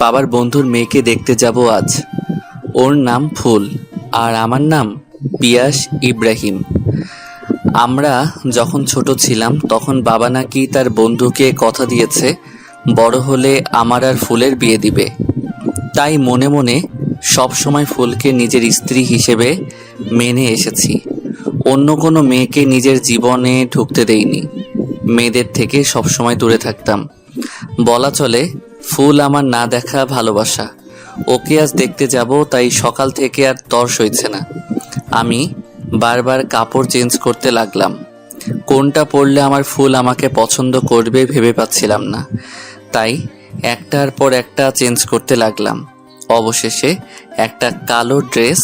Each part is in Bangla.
বাবার বন্ধুর মেয়েকে দেখতে যাব আজ। ওর নাম ফুল আর আমার নাম পিয়াস ইব্রাহিম। আমরা যখন ছোট ছিলাম তখন বাবা নাকি তার বন্ধুকে কথা দিয়েছে বড় হলে আমার আর ফুলের বিয়ে দিবে। তাই মনে মনে সব সময় ফুলকে নিজের স্ত্রী হিসেবে মেনে এসেছি। অন্য কোনো মেয়েকে নিজের জীবনে ঢুকতে দেইনি। মেয়েদের থেকে সবসময় দূরে থাকতাম। বলা চলে ফুল আমার না দেখা ভালোবাসা। ওকে আজ দেখতে যাব, তাই সকাল থেকে আর তর সইছে না। আমি বারবার কাপড় চেঞ্জ করতে লাগলাম। কোনটা পরলে আমার ফুল আমাকে পছন্দ করবে ভেবে পাচ্ছিলাম না, তাই একটার পর একটা চেঞ্জ করতে লাগলাম। অবশেষে একটা কালো ড্রেস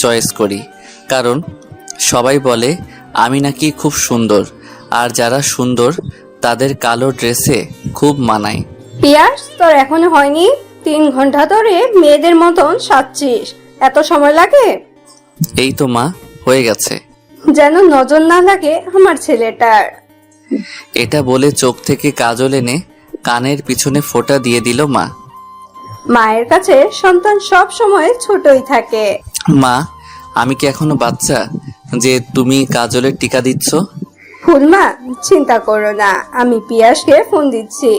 চয়েস করি, কারণ সবাই বলে আমি নাকি খুব সুন্দর, আর যারা সুন্দর তাদের কালো ড্রেসে খুব মানায়। পিয়াস, তোর এখনো হয়নি? 3 ঘন্টা ধরে মেয়েদের মতন সাজছিস, এত সময় লাগে? এই তো মা, হয়ে গেছে। যেন নজর না লাগে আমার ছেলেটার। এটা বলে চোখ থেকে কাজল এনে কানের পিছনে ফোঁটা দিয়ে দিল মা। মায়ের কাছে সন্তান সব সময় ছোটই থাকে। মা, আমি কি এখনো বাচ্চা যে তুমি কাজলের টিকা দিচ্ছ? ফুলমা, চিন্তা করো না, আমি পিয়াসকে ফোন দিচ্ছি।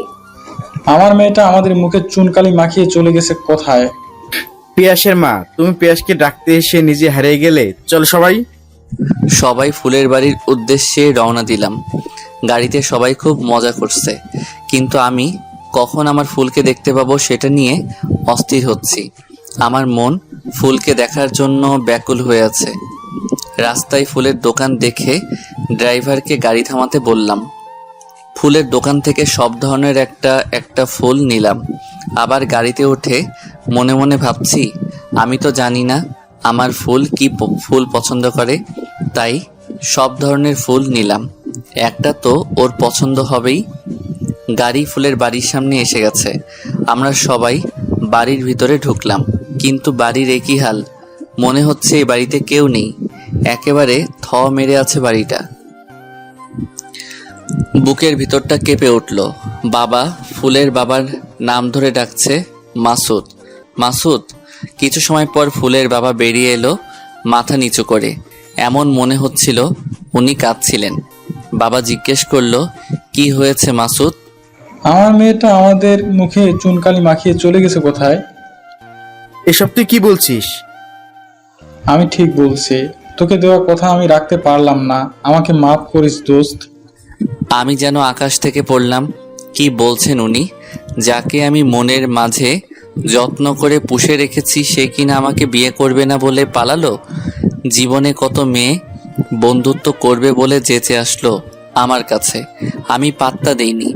আমার মেয়েটা আমাদের মুখে চুনকালি মাখিয়ে চলে গেছে কোথায়? পিয়াসের মা, তুমি পিয়াসকে ডাকতে এসে নিজে হারিয়ে গেলে। চল সবাই ফুলের বাড়ির উদ্দেশ্যে রওনা দিলাম। গাড়িতে সবাই খুব মজা করছে, কিন্তু আমি কখন আমার ফুলকে দেখতে পাবো সেটা নিয়ে অস্থির হচ্ছি। আমার মন ফুলকে দেখার জন্য ব্যাকুল হয়ে আছে। রাস্তায় ফুলের দোকান দেখে ড্রাইভারকে গাড়ি থামাতে বললাম। ফুলের দোকান থেকে সব ধরনের একটা ফুল নিলাম। আবার গাড়িতে উঠে মনে মনে ভাবছি, আমি তো জানি না আমার ফুল কি ফুল পছন্দ করে, তাই সব ধরনের ফুল নিলাম। একটা তো ওর পছন্দ হবেই। গাড়ি ফুলের বাড়ির সামনে এসে গেছে। আমরা সবাই বাড়ির ভিতরে ঢুকলাম, কিন্তু বাড়ির একই হাল। মনে হচ্ছে এই বাড়িতে কেউ নেই, একেবারে থ মেরে আছে বাড়িটা। বুকের ভিতরটা কেঁপে উঠল। বাবা ফুলের বাবার নাম ধরে ডাকছে, মাসুদ, মাসুদ। কিছু সময় পর ফুলের বাবা বেরিয়ে এলো মাথা নিচু করে। এমন মনে হচ্ছিল উনি কাঁদছিলেন। বাবা জিজ্ঞেস করলো, কি হয়েছে মাসুদ? আমার মেয়েটা আমাদের মুখে চুনকালি মাখিয়ে চলে গেছে কোথায়? এসব তুই কি বলছিস? আমি ঠিক বলছি, তোকে দেওয়া কথা আমি রাখতে পারলাম না, আমাকে মাফ করিস দোস্ত। আমি যেন আকাশ থেকে পড়লাম। কি বলছেন উনি? যাকে আমি মনের মাঝে যত্ন করে পুষে রেখেছি সে কিনা আমাকে বিয়ে করবে না বলে পালালো। জীবনে কত মেয়ে বন্ধুত্ব করবে বলে যেচে আসলো আমার কাছে, আমি পাত্তা দেইনি।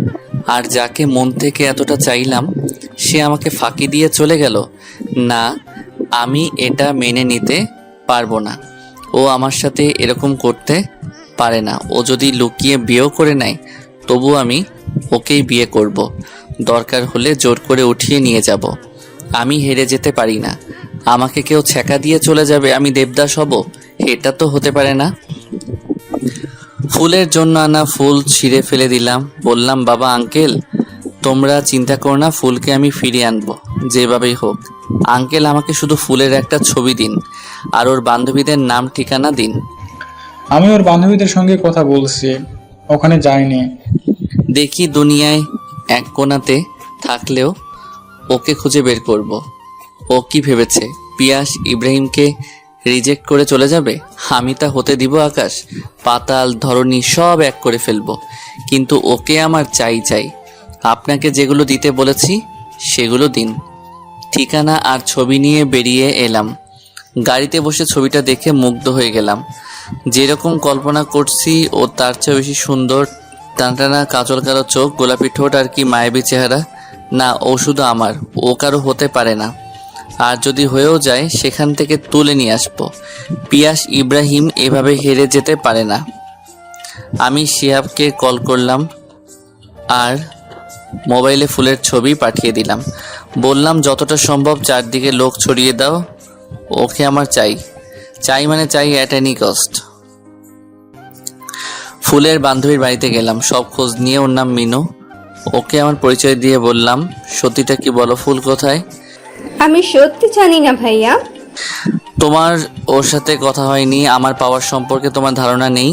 আর যাকে মন থেকে এতটা চাইলাম সে আমাকে ফাঁকি দিয়ে চলে গেল। না, আমি এটা মেনে নিতে পারবো না। ও আমার সাথে এরকম করতে পারে না। ও যদি লুকিয়ে বিয়েও করে নেয় তবু আমি ওকেই বিয়ে করব। দরকার হলে জোর করে উঠিয়ে নিয়ে যাব। আমি হেরে যেতে পারি না। আমাকে কেউ ছ্যাঁকা দিয়ে চলে যাবে, আমি দেবদাস হব? এটা তো হতে পারে না। ফুলের জন্য আনা ফুল ছিঁড়ে ফেলে দিলাম। বললাম, বাবা, আঙ্কেল, তোমরা চিন্তা করো না, ফুলকে আমি ফিরিয়ে আনবো যেভাবেই হোক। আঙ্কেল, আমাকে শুধু ফুলের একটা ছবি দিন আর ওর বান্ধবীদের নাম ঠিকানা দিন। আমি ওর বান্ধবীদের সঙ্গে কথা বলছি, ওখানে যাইনি। দেখি দুনিয়ায় এক কোণাতে থাকলেও ওকে খুঁজে বের করব। ও কি ভেবেছে পিয়াস ইব্রাহিমকে রিজেক্ট করে চলে যাবে? আমি তা হতে দিব? আকাশ পাতাল ধরনী সব এক করে ফেলবো, কিন্তু ওকে আমার চাই। আপনাকে যেগুলো দিতে বলেছি সেগুলো দিন। ঠিকানা আর ছবি নিয়ে বেরিয়ে এলাম। গাড়িতে বসে ছবিটা দেখে মুগ্ধ হয়ে গেলাম। যেরকম কল্পনা করছি ও তার চেয়ে বেশি সুন্দর। টানটানা কাজল কালো চোখ, গোলাপি ঠোঁট আর কি মায়াবী চেহারা। না, ও শুধু আমার, ও কারো হতে পারে না। আর যদি হয়েও যায় সেখান থেকে তুলে নিয়ে আসবো। পিয়াস ইব্রাহিম এভাবে হেরে যেতে পারে না। আমি শিহাবকে কল করলাম আর মোবাইলে ফুলের ছবি পাঠিয়ে দিলাম। বললাম, যতটা সম্ভব চারদিকে লোক ছড়িয়ে দাও, ওকে আমার চাই মানে চাই, অ্যাট এনি কস্ট। ফুলের বান্ধবীর বাড়িতে গেলাম। সব খোঁজ নিয়ে ওর নাম মিনু। ওকে আমার পরিচয় দিয়ে বললাম, সত্যিটা কি বলো, ফুল কোথায়? আমি সত্যি জানি না ভাইয়া। তোমার ওর সাথে কথা হয়নি, আমার পাওয়ার সম্পর্কে তোমার ধারণা নেই।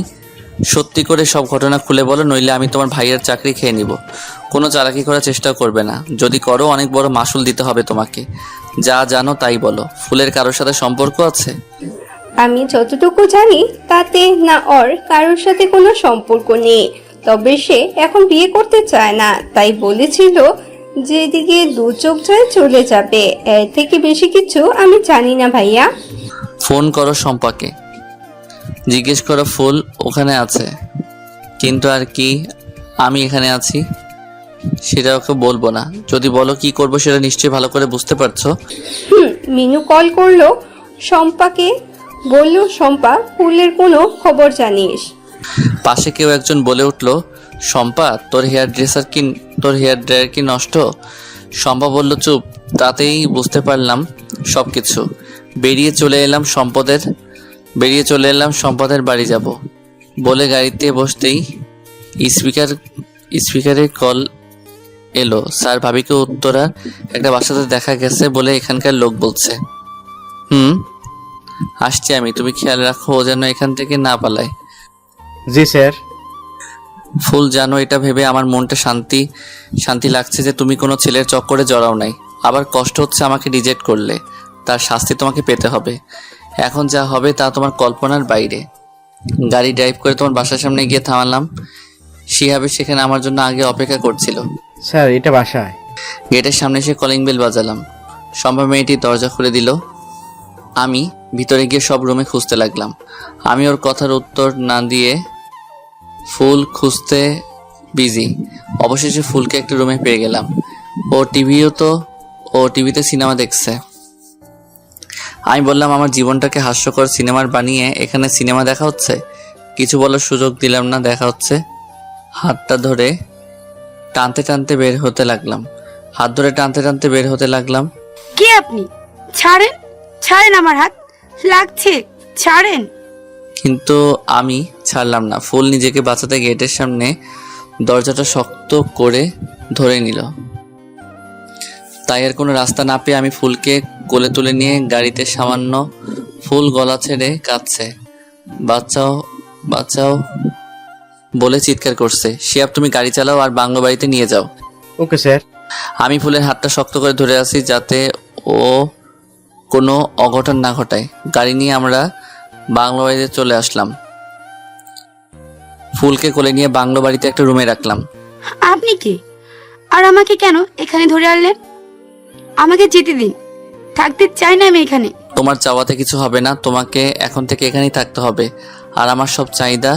সত্যি করে সব ঘটনা খুলে বলো, নইলে আমি তোমার ভাইয়ের চাকরি খেয়ে নিব। কোনো চালাকি করার চেষ্টা করবে না, যদি করো অনেক বড় মাসুল দিতে হবে তোমাকে। যা জানো তাই বলো। ফুলের কারোর সাথে সম্পর্ক আছে? আমি যতটুকু জানি তাতে না ওর কারোর সাথে কোনো সম্পর্ক নেই, তবে সে এখন বিয়ে করতে চায় না, তাই বলেছিল যেদিকে দু চোখ যায় চলে যাবে। এর থেকে বেশি কিছু আমি জানি না ভাইয়া। ফোন করো শম্পাকে, জিজ্ঞেস করো ফুল ওখানে আছে, কিন্তু আর কি আমি এখানে আছি সেটা ওকে বলবো না। যদি বলো কি করবো সেটা নিশ্চয়ই ভালো করে বুঝতে পারছো। মিনু কল করলো শম্পাকে, বলল শম্পা ফুলের কোনো খবর জানিস? পাশে কেউ একজন বলে উঠলো, শম্পা তোর হেয়ার ড্রায়ার কি নষ্ট? শম্পা বলল, চুপ। তাতেই বুঝতে পারলাম সব কিছু। বেরিয়ে চলে এলাম সম্পদের বাড়ি যাব বলে গাড়িতে বসতেই স্পিকারে কল এলো, স্যার ভাবিকে উত্তরা একটা বাসাতে দেখা গেছে বলে এখানকার লোক বলছে। আসছি আমি, তুমি খেয়াল রাখো ও যেন এখান থেকে না পালায়। জি স্যার। ফুল, জানো এটা ভেবে আমার মনটা শান্তি লাগছে যে তুমি কোনো ছেলের চক্করে জড়াও নাই। আবার কষ্ট হচ্ছে আমাকে রিজেক্ট করলে, তার শাস্তি তোমাকে পেতে হবে। এখন যা হবে তা তোমার কল্পনার বাইরে। গাড়ি ড্রাইভ করে তোমার বাসার সামনে গিয়ে থামালাম। শিহাবে সেখানে আমার জন্য আগে অপেক্ষা করছিল। স্যার এটা বাসায়। গেটের সামনে এসে কলিং বেল বাজালাম। সম্ভব মেয়েটি দরজা খুলে দিল। আমি ভিতরে গিয়ে সব রুমে খুঁজতে লাগলাম। আমি ওর কথার উত্তর না দিয়ে ফুল খুঁজতে বিজি। অবশেষে ফুলকে একটা রুমে পেয়ে গেলাম। ও টিভিতে সিনেমা দেখছে। আমি বললাম, আমার জীবনটাকে হাস্যকর সিনেমার বানিয়ে এখানে সিনেমা দেখা হচ্ছে? কিছু বলার সুযোগ দিলাম না, দেখা হচ্ছে। হাতটা ধরে টানতে টানতে বের হতে লাগলাম। কে আপনি? ছাড়েন আমার হাত লাগছে, ছাড়েন। কিন্তু আমি ছাড়লাম না। ফুল নিজেকে বাঁচাতে গেটের সামনে দরজাটা শক্ত করে ধরে নিল। তাই আর কোনো রাস্তা না পেয়ে আমি ফুলকে কোলে তুলে নিয়ে গাড়িতে সামান্য। ফুল গলা ছেড়ে কাঁদছে, বাঁচাও বাঁচাও বলে চিৎকার করছে। শিয়াব, তুমি গাড়ি চালাও আর বাংলো বাড়িতে নিয়ে যাও। Okay sir. আমি ফুলের হাতটা শক্ত করে ধরে আছি যাতে ও কোনো অঘটন না ঘটায়। গাড়ি নিয়ে আমরা বাংলো বাড়িতে চলে আসলাম। ফুলকে কোলে নিয়ে বাংলো বাড়িতে একটা রুমে রাখলাম। আপনি কে? আর আমাকে কেন এখানে ধরে আনলেন? আমাকে যেতে দিন, থাকতে চাই না আমি এখানে। তোমার চাওয়াতে কিছু হবে না, তোমাকে এখন থেকে এখানেই থাকতে হবে আর আমার সব চাহিদা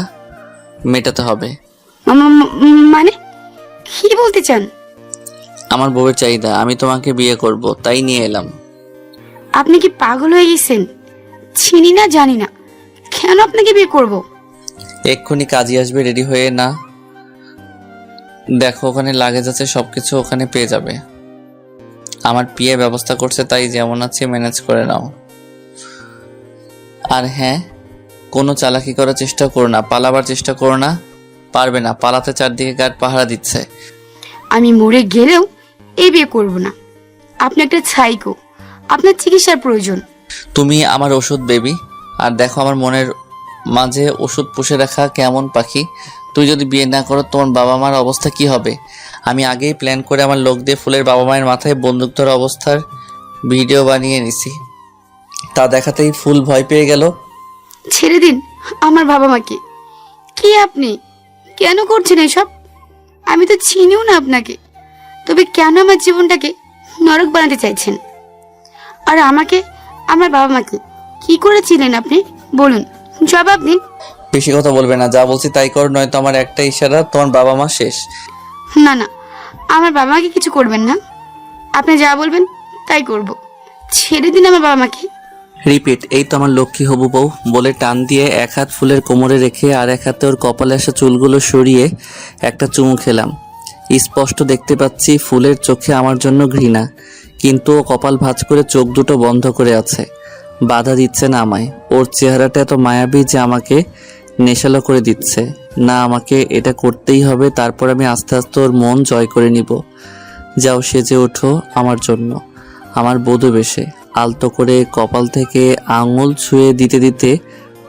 মেটাতে হবে। মানে কি বলতে চান? আমার বউয়ের চাহিদা, আমি তোমাকে বিয়ে করব, তাই নিয়ে এলাম। আপনি কি পাগল হয়ে গেছেন? চিনি না জানি না, কেন আপনাকে বিয়ে করব? এক্ষুনি কাজে আসবে, রেডি হয়ে না? দেখো ওখানে লাগেজ আছে, সবকিছু ওখানে পেয়ে যাবে। আমার বিয়ে ব্যবস্থা করছে, তাই যেমন আছে ম্যানেজ করে নাও। আর হ্যাঁ, কোনো চালাকি করার চেষ্টা করো না, পালাবার চেষ্টা করো না। পারবে না, পালাতে চারদিকে গার্ড পাহারা দিচ্ছে। আমি মরে গেলেও এই বিয়ে করব না। আপনি একটা সাইকো, আপনার চিকিৎসার প্রয়োজন। তুমি আমার ওষুধ বেবি। আর দেখো আমার মনের মাঝে ওষুধ পুষে রাখা কেমন পাখি। তুই যদি বিয়ে না করো তোমার বাবা মার অবস্থা কি হবে? আমি আগেই প্ল্যান করে আমার লোক দিয়ে ফুলের বাবা মায়ের মাথায় বন্দুক ধরা অবস্থার ভিডিও বানিয়ে নিছি। তা দেখাতেই ফুল ভয় পেয়ে গেল। ছেড়ে দিন আমার বাবা মাকে। কি আপনি কেন করছেন এসব? আমি তো চিনিও না আপনাকে, তবে কেন আমার জীবনটাকে নরক বানাতে চাইছেন? আর আমাকে, আমার বাবা মাকে কি করেছিলেন আপনি? বলুন, জবাব দিন। বেশি কথা বলবে না, যা বলছি তাই কর, নয়তো আমার একটা ইশারা তোমার বাবা মা শেষ। না না, আমার বাবা মাকে কিছু করবেন না। আপনি যা বলবেন তাই করব। ছেড়ে দিন আমার বাবা মাকে। রিপিট। এই তো আমার লক্ষ্মী হবু বউ বলে টান দিয়ে এক হাত ফুলের কোমরে রেখে আর এক হাতে ওর কপালে আসা চুলগুলো সরিয়ে একটা চুমু খেলাম। স্পষ্ট দেখতে পাচ্ছি ফুলের চোখে আমার জন্য ঘৃণা, কিন্তু ও কপাল ভাঁজ করে চোখ দুটো বন্ধ করে আছে, বাধা দিচ্ছে না আমায়। ওর চেহারাটা এত মায়াবী যে আমাকে নেশালো করে দিচ্ছে। না, আমাকে এটা করতেই হবে, তারপর আমি আস্তে আস্তে ওর মন জয় করে নিব। যাও, সেজে ওঠো আমার জন্য, আমার বধূ বেশে। আলতো করে কপাল থেকে আঙুল ছুঁয়ে দিতে দিতে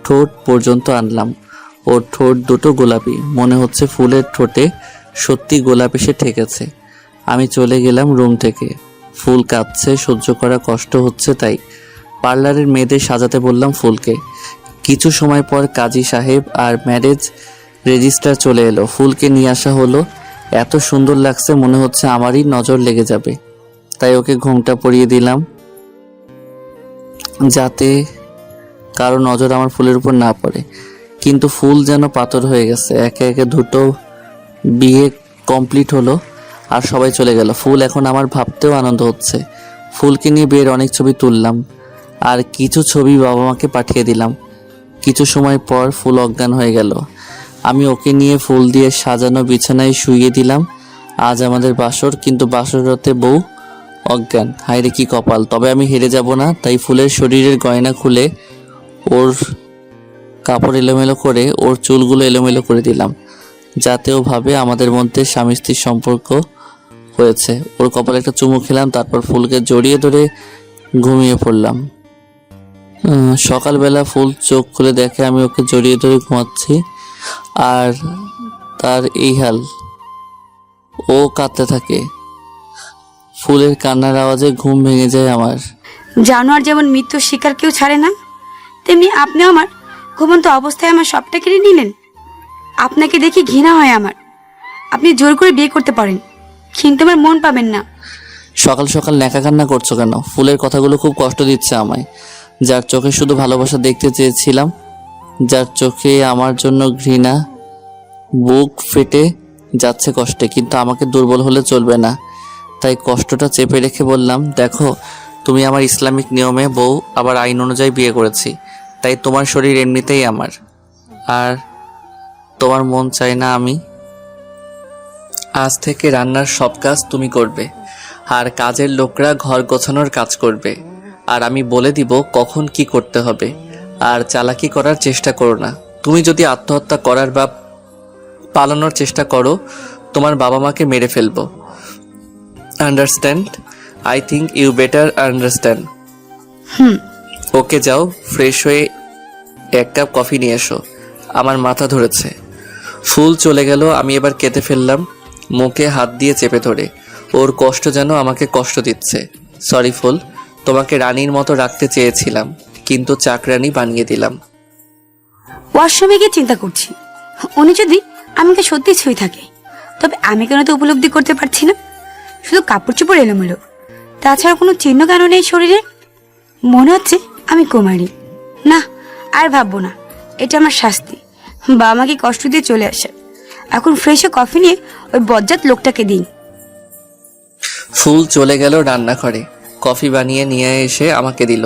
ঠোঁট পর্যন্ত আনলাম। ওর ঠোঁট দুটো গোলাপি, মনে হচ্ছে ফুলের ঠোঁটে সত্যি গোলাপ এসে ঠেকেছে। আমি চলে গেলাম রুম থেকে। ফুল কাঁদছে, সহ্য করা কষ্ট হচ্ছে, তাই পার্লারের মেয়েদের সাজাতে বললাম ফুলকে। কিছু সময় পর কাজী সাহেব আর ম্যারেজ রেজিস্ট্রার চলে এলো। ফুলকে নিয়ে আসা হলো। এত সুন্দর লাগছে, মনে হচ্ছে আমারই নজর লেগে যাবে। তাই ওকে ঘোমটা পরিয়ে দিলাম, যাতে কারো নজর আমার ফুলের উপর না পড়ে। কিন্তু ফুল যেন পাথর হয়ে গেছে। একে একে দুটো বিয়ে কমপ্লিট হলো আর সবাই চলে গেল। ফুল এখন আমার ভাবতেও আনন্দ হচ্ছে। ফুলকে নিয়ে বিয়ের অনেক ছবি তুললাম আর কিছু ছবি বাবা মাকে পাঠিয়ে দিলাম। কিছু সময় পর ফুল অজ্ঞান হয়ে গেল। আমি ওকে নিয়ে ফুল দিয়ে সাজানো বিছানায় শুইয়ে দিলাম। আজ আমাদের বাসর, কিন্তু বাসরতে বউ অজ্ঞান। হায়রে কি কপাল! তবে আমি হেরে যাব না, তাই ফুলের শরীরের গয়না খুলে ওর কাপড় এলোমেলো করে ওর চুলগুলো এলোমেলো করে দিলাম, যাতে ও ভাবে আমাদের মধ্যে স্বামী স্ত্রীর সম্পর্ক হয়েছে। ওর কপালে একটা চুমু খেলাম, তারপর ফুলকে জড়িয়ে ধরে ঘুমিয়ে পড়লাম। সকালবেলা ফুল চোখ খুলে দেখে আমি ওকে জড়িয়ে ধরে ঘুমাচ্ছি আর তার এই হাল। ও কাঁদতে থাকে। ফুলের কান্নার আওয়াজে ঘুম ভেঙে যায় আমার। জানোয়ার যেমন মৃত্যুর শিকার কেউ ছাড়ে না, তেমনি আপনি আমার ঘুমন্ত অবস্থায় আমার সবটা কেড়ে নিলেন। আপনাকে দেখে ঘৃণা হয় আমার। আপনি জোর করে বিয়ে করতে পারেন, কিন্তু আমার মন পাবেন না। সকাল সকাল ন্যাকা কান্না করছো কেন? ফুলের কথাগুলো খুব কষ্ট দিচ্ছে আমায়। যার চোখে শুধু ভালোবাসা দেখতে চেয়েছিলাম, যার চোখে আমার জন্য ঘৃণা, বুক ফেটে যাচ্ছে কষ্টে। কিন্তু আমাকে দুর্বল হলে চলবে না, তাই কষ্টটা চেপে রেখে বললাম, দেখো, তুমি আমার ইসলামিক নিয়মে বউ, আবার আইন অনুযায়ী বিয়ে করেছি, তাই তোমার শরীর এমনিতেই আমার, আর তোমার মন চাই না আমি। আজ থেকে রান্নার সব কাজ তুমি করবে, আর কাজের লোকরা ঘর গোছানোর কাজ করবে, আর আমি বলে দিব কখন কি করতে হবে। আর চালাকি করার চেষ্টা করো না। তুমি যদি আত্মহত্যা করার বা পালানোর চেষ্টা করো, তোমার বাবা মাকে মেরে ফেলবো। Understand? I think you better understand. Okay, যাও, ফ্রেশ হয়ে এক কাপ কফি নিয়ে এসো, আমার মাথা ধরেছে। ফুল চলে গেল। আমি এবার কেঁদে ফেললাম, মুখে হাত দিয়ে চেপে ধরে। ওর কষ্ট যেন আমাকে কষ্ট দিচ্ছে। সরি ফুল, তোমাকে রানীর মতো রাখতে চেয়েছিলাম, কিন্তু চাকরানি বানিয়ে দিলাম। ওয়াশরুমে গিয়ে চিন্তা করছি, উনি যদি আমাকে সত্যি ছুঁয়ে থাকে, তবে আমি কেন তো উপলব্ধি করতে পারছি না? শুধু কাপড় চোপড় এলোমেলো, তাছাড়া কোনো চিহ্ন কেন নেই শরীরে। মনে হচ্ছে আমি কুমারী। না, আর ভাববো না, এটা আমার শাস্তি। বা আমাকে কষ্ট দিয়ে চলে আসে। এখন ফ্রেশে কফি নিয়ে ওই বজ্জাত লোকটাকে দিই। ফুল চলে গেল রান্নাঘরে, কফি বানিয়ে নিয়ে এসে আমাকে দিল।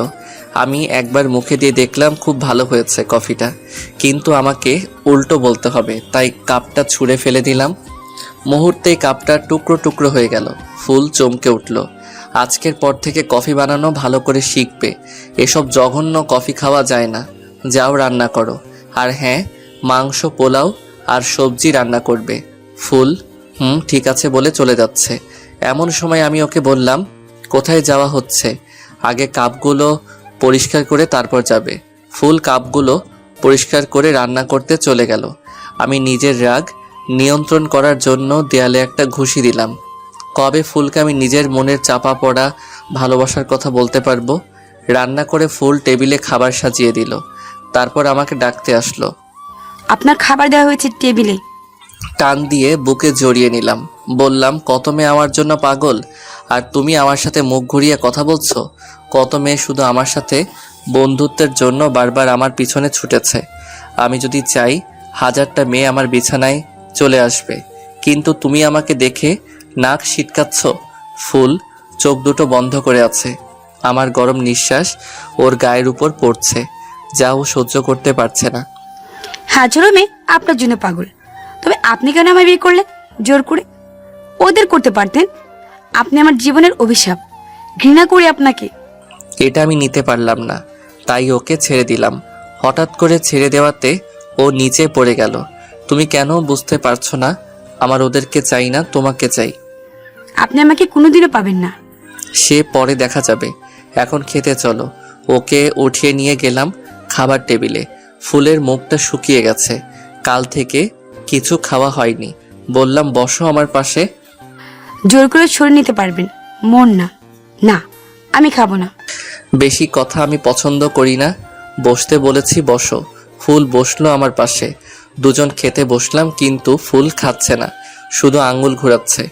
আমি একবার মুখে দিয়ে দেখলাম, খুব ভালো হয়েছে কফিটা, কিন্তু আমাকে উল্টো বলতে হবে, তাই কাপটা ছুঁড়ে ফেলে দিলাম। মুহূর্তেই কাপটা টুকরো টুকরো হয়ে গেল। ফুল চমকে উঠল। আজকের পর থেকে কফি বানানো ভালো করে শিখবে। এসব জঘন্য কফি খাওয়া যায় না। যাও রান্না করো, আর হ্যাঁ, মাংস, পোলাও আর সবজি রান্না করবে। ফুল ঠিক আছে বলে চলে যাচ্ছে। এমন সময় আমি ওকে বললাম, কোথায় যাওয়া হচ্ছে? আগে কাপগুলো পরিষ্কার করে তারপর যাবে। ফুল কাপগুলো পরিষ্কার করে রান্না করতে চলে গেল। আমি নিজের রাগ নিয়ন্ত্রণ করার জন্য দেয়ালে একটা ঘুষি দিলাম। কবে ফুলকে আমি নিজের মনের চাপা পড়া ভালোবাসার কথা বলতে পারবো? রান্না করে ফুল টেবিলে খাবার সাজিয়ে দিল, তারপর আমাকে ডাকতে আসলো। আপনার খাবার দেওয়া হয়েছে টেবিলে। টান দিয়ে বুকে জড়িয়ে নিলাম, বললাম, কত মেয়ে আমার জন্য পাগল, আর তুমি আমার সাথে মুখ ঘুরিয়ে কথা বলছো। কত মেয়ে শুধু আমার সাথে বন্ধুত্বের জন্য বারবার আমার পিছনে ছুটেছে। আমি যদি চাই, 1000টা মেয়ে আমার বিছানায় চলে আসবে, কিন্তু তুমি আমাকে দেখে নাক সিটকাচ্ছ। ফুল চোখ দুটো বন্ধ করে আছে। আমার গরম নিঃশ্বাস ওর গায়ের উপর পড়ছে, যা ও সহ্য করতে পারছে না। হাজারো মেয়ে আপনার জন্য পাগল, তবে আপনি কেন আমায় বিয়ে করলেন জোর করে? ওদের করতে পারতেন। আপনি আমার জীবনের অভিশাপ। ঘৃণা করি আপনাকে। এটা আমি নিতে পারলাম না, তাই ওকে ছেড়ে দিলাম। হঠাৎ করে ছেড়ে দেওয়াতে ও নিচে পড়ে গেল। তুমি কেন বুঝতে পারছো না? আমার ওদেরকে চাই না, তোমাকে চাই। আপনি আমাকে কোনোদিনও পাবেন না। সে পরে দেখা যাবে, এখন খেতে চলো। ওকে উঠিয়ে নিয়ে গেলাম খাবার টেবিলে। ফুলের মুখটা শুকিয়ে গেছে, কাল থেকে কিছু খাওয়া হয়নি। বললাম বসো আমার পাশে। জোর করে সরে নিতে পারবেন, মন না। না, আমি খাবো না। বেশি কথা আমি পছন্দ করি না। বসতে বলেছি বসো। ফুল বসলো আমার পাশে। দুজন খেতে বসলাম, কিন্তু ফুল খাচ্ছে না, শুধু আঙ্গুল ঘোরাচ্ছে।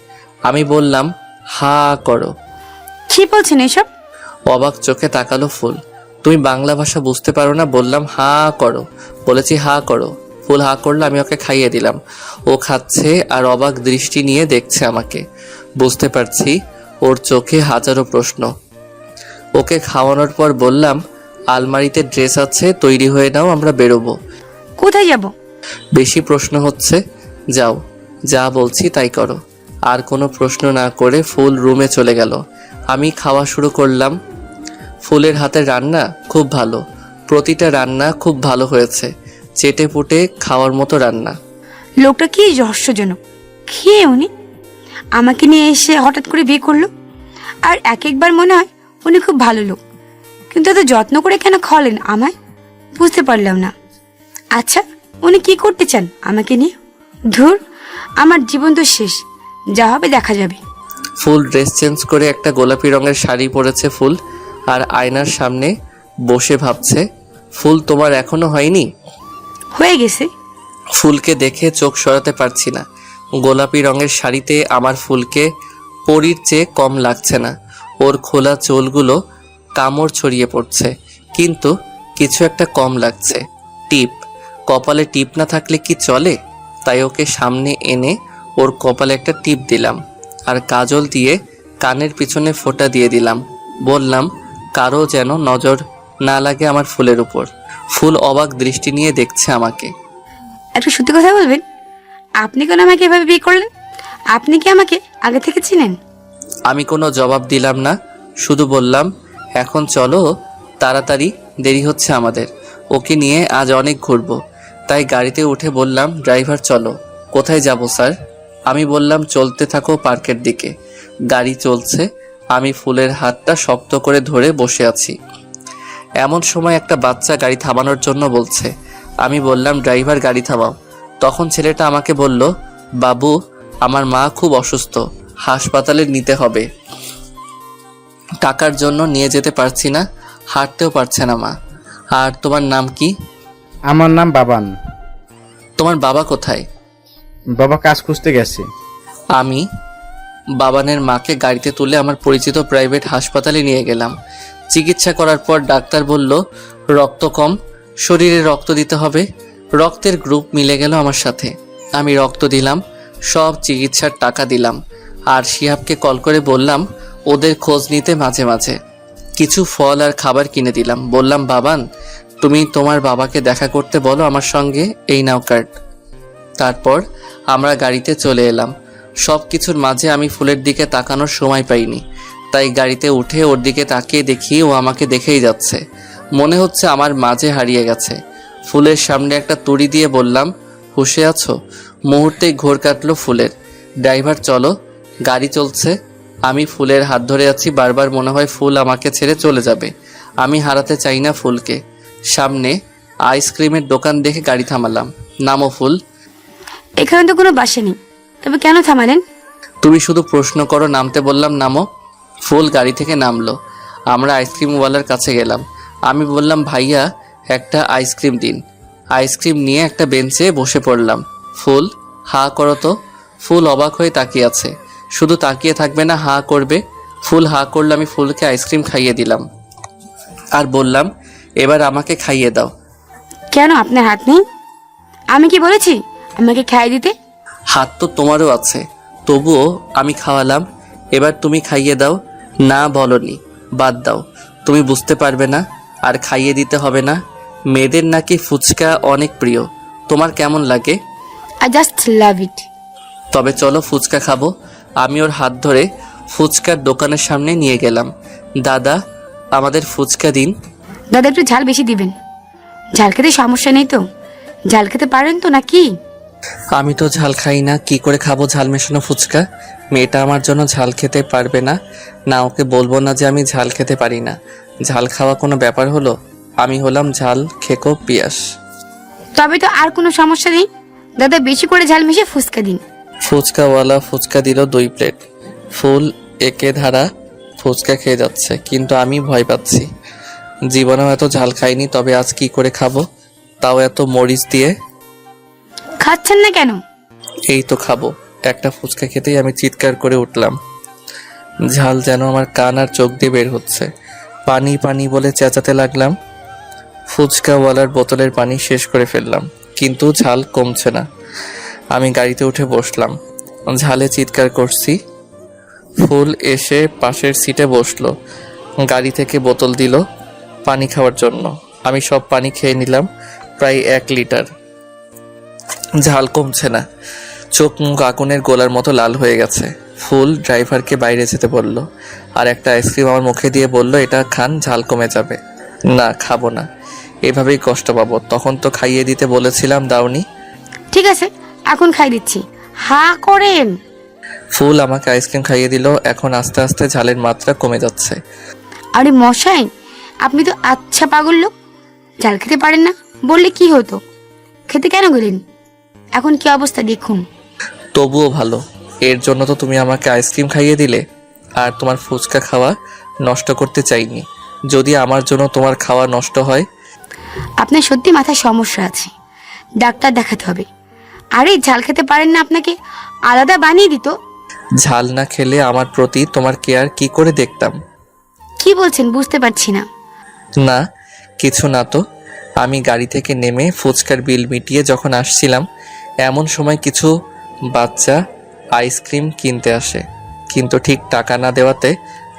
আমি বললাম হা করো। কি বলছেন এসব? অবাক চোখে তাকালো ফুল। তুমি বাংলা ভাষা বুঝতে পারো না? বললাম হা করো। বলেছি হা করো। ফুল হা করলো, আমি ওকে খাইয়ে দিলাম। ও খাচ্ছে আর অবাক দৃষ্টি নিয়ে দেখছে আমাকে। বুঝতে পারছি ওর চোখে হাজারো প্রশ্ন। ওকে খাওয়ানোর পর বললাম আলমারিতে ড্রেস আছে, তৈরি হয়ে নাও, আমরা বেরোবো। কোথায় যাব? বেশি প্রশ্ন হচ্ছে, যাও, যা বলছি তাই করো। আর কোনো প্রশ্ন না করে ফুল রুমে চলে গেল। আমি খাওয়া শুরু করলাম। ফুলের হাতের রান্না খুব ভালো, প্রতিটা রান্না খুব ভালো হয়েছে, চেটে পুটে খাওয়ার মতো রান্না। লোকটা কি রহস্যজনক। খেয়ে উনি আমাকে নিয়ে এসে হঠাৎ করে বিয়ে করলো। আর এক একবার মনে হয় উনি খুব ভালো লোক, কিন্তু এত যত্ন করে কেন খাওয়ালেন আমায়, বুঝতে পারলাম না। আচ্ছা, উনি কি করতে চান আমাকে নিয়ে? ধুর, আমার জীবন তো শেষ, যা হবে দেখা যাবে। ফুল ড্রেস চেঞ্জ করে একটা গোলাপি রঙের শাড়ি পরেছে ফুল, আর আয়নার সামনে বসে ভাবছে। ফুল তোমার এখনো হয়নি? হয়ে গেছে। ফুলকে দেখে চোখ সরাতে পারছি না। গোলাপি রঙের শাড়িতে আমার ফুলকে পরীর চেয়ে কম লাগছে না। ওর খোলা চুলগুলো কামড় ছড়িয়ে পড়ছে, কিন্তু কিছু একটা কম লাগছে। টিপ, কপালে টিপ না থাকলে কি চলে? তাই ওকে সামনে এনে ওর কপালে একটা টিপ দিলাম, আর কাজল দিয়ে কানের পিছনে ফোঁটা দিয়ে দিলাম। বললাম কারো যেন নজর না লাগে আমার ফুলের উপর। ফুল অবাক দৃষ্টি নিয়ে দেখছে আমাকে। একটু সত্যি কথা বলবেন, আপনি কেন আমাকে এভাবে বিয়ে করলেন? আপনি কি আমাকে আগে থেকে চিনেন? আমি কোনো জবাব দিলাম না, শুধু বললাম এখন চলো তাড়াতাড়ি, দেরি হচ্ছে আমাদের। ওকে নিয়ে আজ অনেক ঘুরবো। তাই গাড়িতে উঠে বললাম ড্রাইভার চলো। কোথায় যাব স্যার? আমি বললাম চলতে থাকো পার্কের দিকে। গাড়ি চলছে, আমি ফুলের হাতটা শক্ত করে ধরে বসে আছি। এমন সময় একটা বাচ্চা গাড়ি থামানোর জন্য বলছে। আমি বললাম ড্রাইভার গাড়ি থামাও। তখন ছেলেটা আমাকে বলল বাবু, আমার মা খুব অসুস্থ, হাসপাতালে নিতে হবে। টাকার জন্য নিয়ে যেতে পারছি না, হাঁটতেও পারছে না মা। আর তোমার নাম কি? আমার নাম বাবান। তোমার বাবা কোথায়? বাবা কাজ খুঁজতে গেছে। আমি বাবানের মাকে গাড়িতে তুলে আমার পরিচিত প্রাইভেট হাসপাতালে নিয়ে গেলাম। চিকিৎসা করার পর ডাক্তার বলল রক্ত কম, শরীরে রক্ত দিতে হবে। রক্তের গ্রুপ মিলে গেল আমার সাথে। আমি রক্ত দিলাম, সব চিকিৎসার টাকা দিলাম। আর শিহাবকে কল করে বললাম ওদের খোঁজ নিতে মাঝে মাঝে। কিছু ফল আর খাবার কিনে দিলাম। বললাম বাবান, তুমি তোমার বাবাকে দেখা করতে বলো আমার সঙ্গে, এই নাও কার্ড। তারপর আমরা গাড়িতে চলে এলাম। সব কিছুর মাঝে আমি ফুলের দিকে তাকানোর সময় পাইনি, তাই গাড়িতে উঠে ওর দিকে তাকিয়ে দেখি ও আমাকে দেখেই যাচ্ছে। মনে হচ্ছে আমার মাঝে হারিয়ে গেছে। ফুলের সামনে একটা তুড়ি দিয়ে বললাম হুঁশে আছো? মুহূর্তেই ঘোর কাটলো ফুলের। ড্রাইভার চলো, গাড়ি চলছে। আমি ফুলের হাত ধরে আছি, বারবার মনে হয় ফুল আমাকে ছেড়ে চলে যাবে। আমি হারাতে চাই না ফুলকে। সামনে আইসক্রিমের দোকান দেখে গাড়ি থামালাম। নামো ফুল। এখানে তো কোনো বাসা নেই, তবে কেন থামালেন? তুমি শুধু প্রশ্ন করো, নামতে বললাম নামো। ফুল গাড়ি থেকে নামলো। আমরা আইসক্রিমওয়ালার কাছে গেলাম। আমি বললাম ভাইয়া একটা আইসক্রিম দিন। আইসক্রিম নিয়ে একটা বেঞ্চে বসে পড়লাম। ফুল হা করো তো। ফুল অবাক হয়ে তাকিয়ে আছে। শুধু তাকিয়ে থাকবে না, হা করবে। ফুল হা করলে আমি ফুলকে আইসক্রিম খাইয়ে দিলাম আর বললাম এবার আমাকে খাইয়ে দাও। কেন আপনার হাত নেই? আমি কি বলেছি আমাকে খাইয়ে দিতে? হাত তো তোমারও আছে, তবুও আমি খাওয়ালাম। এবার তুমি খাইয়ে দাও। না বলনি, বাদ দাও, তুমি বুঝতে পারবে না আর খাইয়ে দিতে হবে না। মেয়েদের নাকি ফুচকা অনেক প্রিয়, তোমার কেমন লাগে? আই জাস্ট লাভ ইট। তবে চলো ফুচকা খাবো। আমি ওর হাত ধরে ফুচকার দোকানের সামনে নিয়ে গেলাম। দাদা আমাদের ফুচকা দিন। দাদা একটু ঝাল বেশি দিবেন। ঝাল খেতে সমস্যা নেই তো? ঝাল খেতে পারেন তো নাকি? আমি তো ঝাল খাই না, কি করে খাবো ঝাল মেশানো ফুচকা? মেয়েটা আমার জন্য ঝাল খেতে পারবে না। না, ওকে বলবো না যে আমি ঝাল খেতে পারি না। ঝাল খাওয়া কোনো ব্যাপার হলো? আমি হলাম ঝাল খেকো পিয়াস। তবে তো আর কোনো সমস্যা নেই, দাদা বেশি করে ঝাল মিশিয়ে ফুচকা দিন। ফুচকাওয়ালা ফুচকা দিল 2 প্লেট। ফুল একে ধারা ফুচকা খেয়ে যাচ্ছে, কিন্তু আমি ভয় পাচ্ছি। জীবনেও এত ঝাল খাইনি, তবে আজ কি করে খাবো, তাও এত মরিচ দিয়ে। খাচ্ছেন না কেন? এই তো খাবো। একটা ফুচকা খেতেই আমি চিৎকার করে উঠলাম। ঝাল যেন আমার কান আর চোখ দিয়ে বের হচ্ছে। পানি পানি বলে চেঁচাতে লাগলাম। ফুচকাওয়ালার বোতলের পানি শেষ করে ফেললাম, কিন্তু ঝাল কমছে না। আমি গাড়িতে উঠে বসলাম, ঝালে চিৎকার করছি। ফুল এসে পাশের সিটে বসলো, গাড়ি থেকে বোতল দিল পানি খাওয়ার জন্য। আমি সব পানি খেয়ে নিলাম, প্রায় 1 লিটার। ঝাল কমছে না, চোখ মুখ আগুনের গোলার মতো লাল হয়ে গেছে। ফুল ড্রাইভারকে বাইরে যেতে বলল, আর একটা আইসক্রিম আমার মুখে দিয়ে বলল, এটা খান, ঝাল কমে যাবে। না, খাবো না, এভাবেই কষ্ট পাবো। তখন তো খাইয়ে দিতে বলেছিলাম, দাওনি। ঠিক আছে, এখন খাই দিচ্ছি, হা করেন। ফুল আমাকে আইসক্রিম খাইয়ে দিল। এখন আস্তে আস্তে ঝালের মাত্রা কমে যাচ্ছে। আরে মশাই, আপনি তো আচ্ছা পাগল লোক, ঝাল খেতে পারেন না বললে কি হতো? খেতে কেন গেলেন? এখন কি অবস্থা দেখুন। তবুও ভালো, এর জন্য তো তুমি আমাকে আইসক্রিম খাইয়ে দিলে। আর তোমার ফুচকা খাওয়া নষ্ট করতে চাইনি। যদি আমার জন্য তোমার খাওয়া নষ্ট হয়। আপনার সত্যি মাথায় সমস্যা আছে, ডাক্তার দেখাতে হবে। আরে ঝাল খেতে পারেন না, আপনাকে আলাদা বানিয়ে দিত। ঝাল না খেলে আমার প্রতি তোমার কেয়ার কি করে দেখতাম? কি বলছেন বুঝতে পারছি না। না, কিছু না তো। আমি গাড়ি থেকে নেমে ফুচকার বিল মিটিয়ে যখন আসছিলাম, এমন সময় কিছু বাচ্চা আইসক্রিম কিনতে আসে, কিন্তু ঠিক টাকা না দেওয়াতে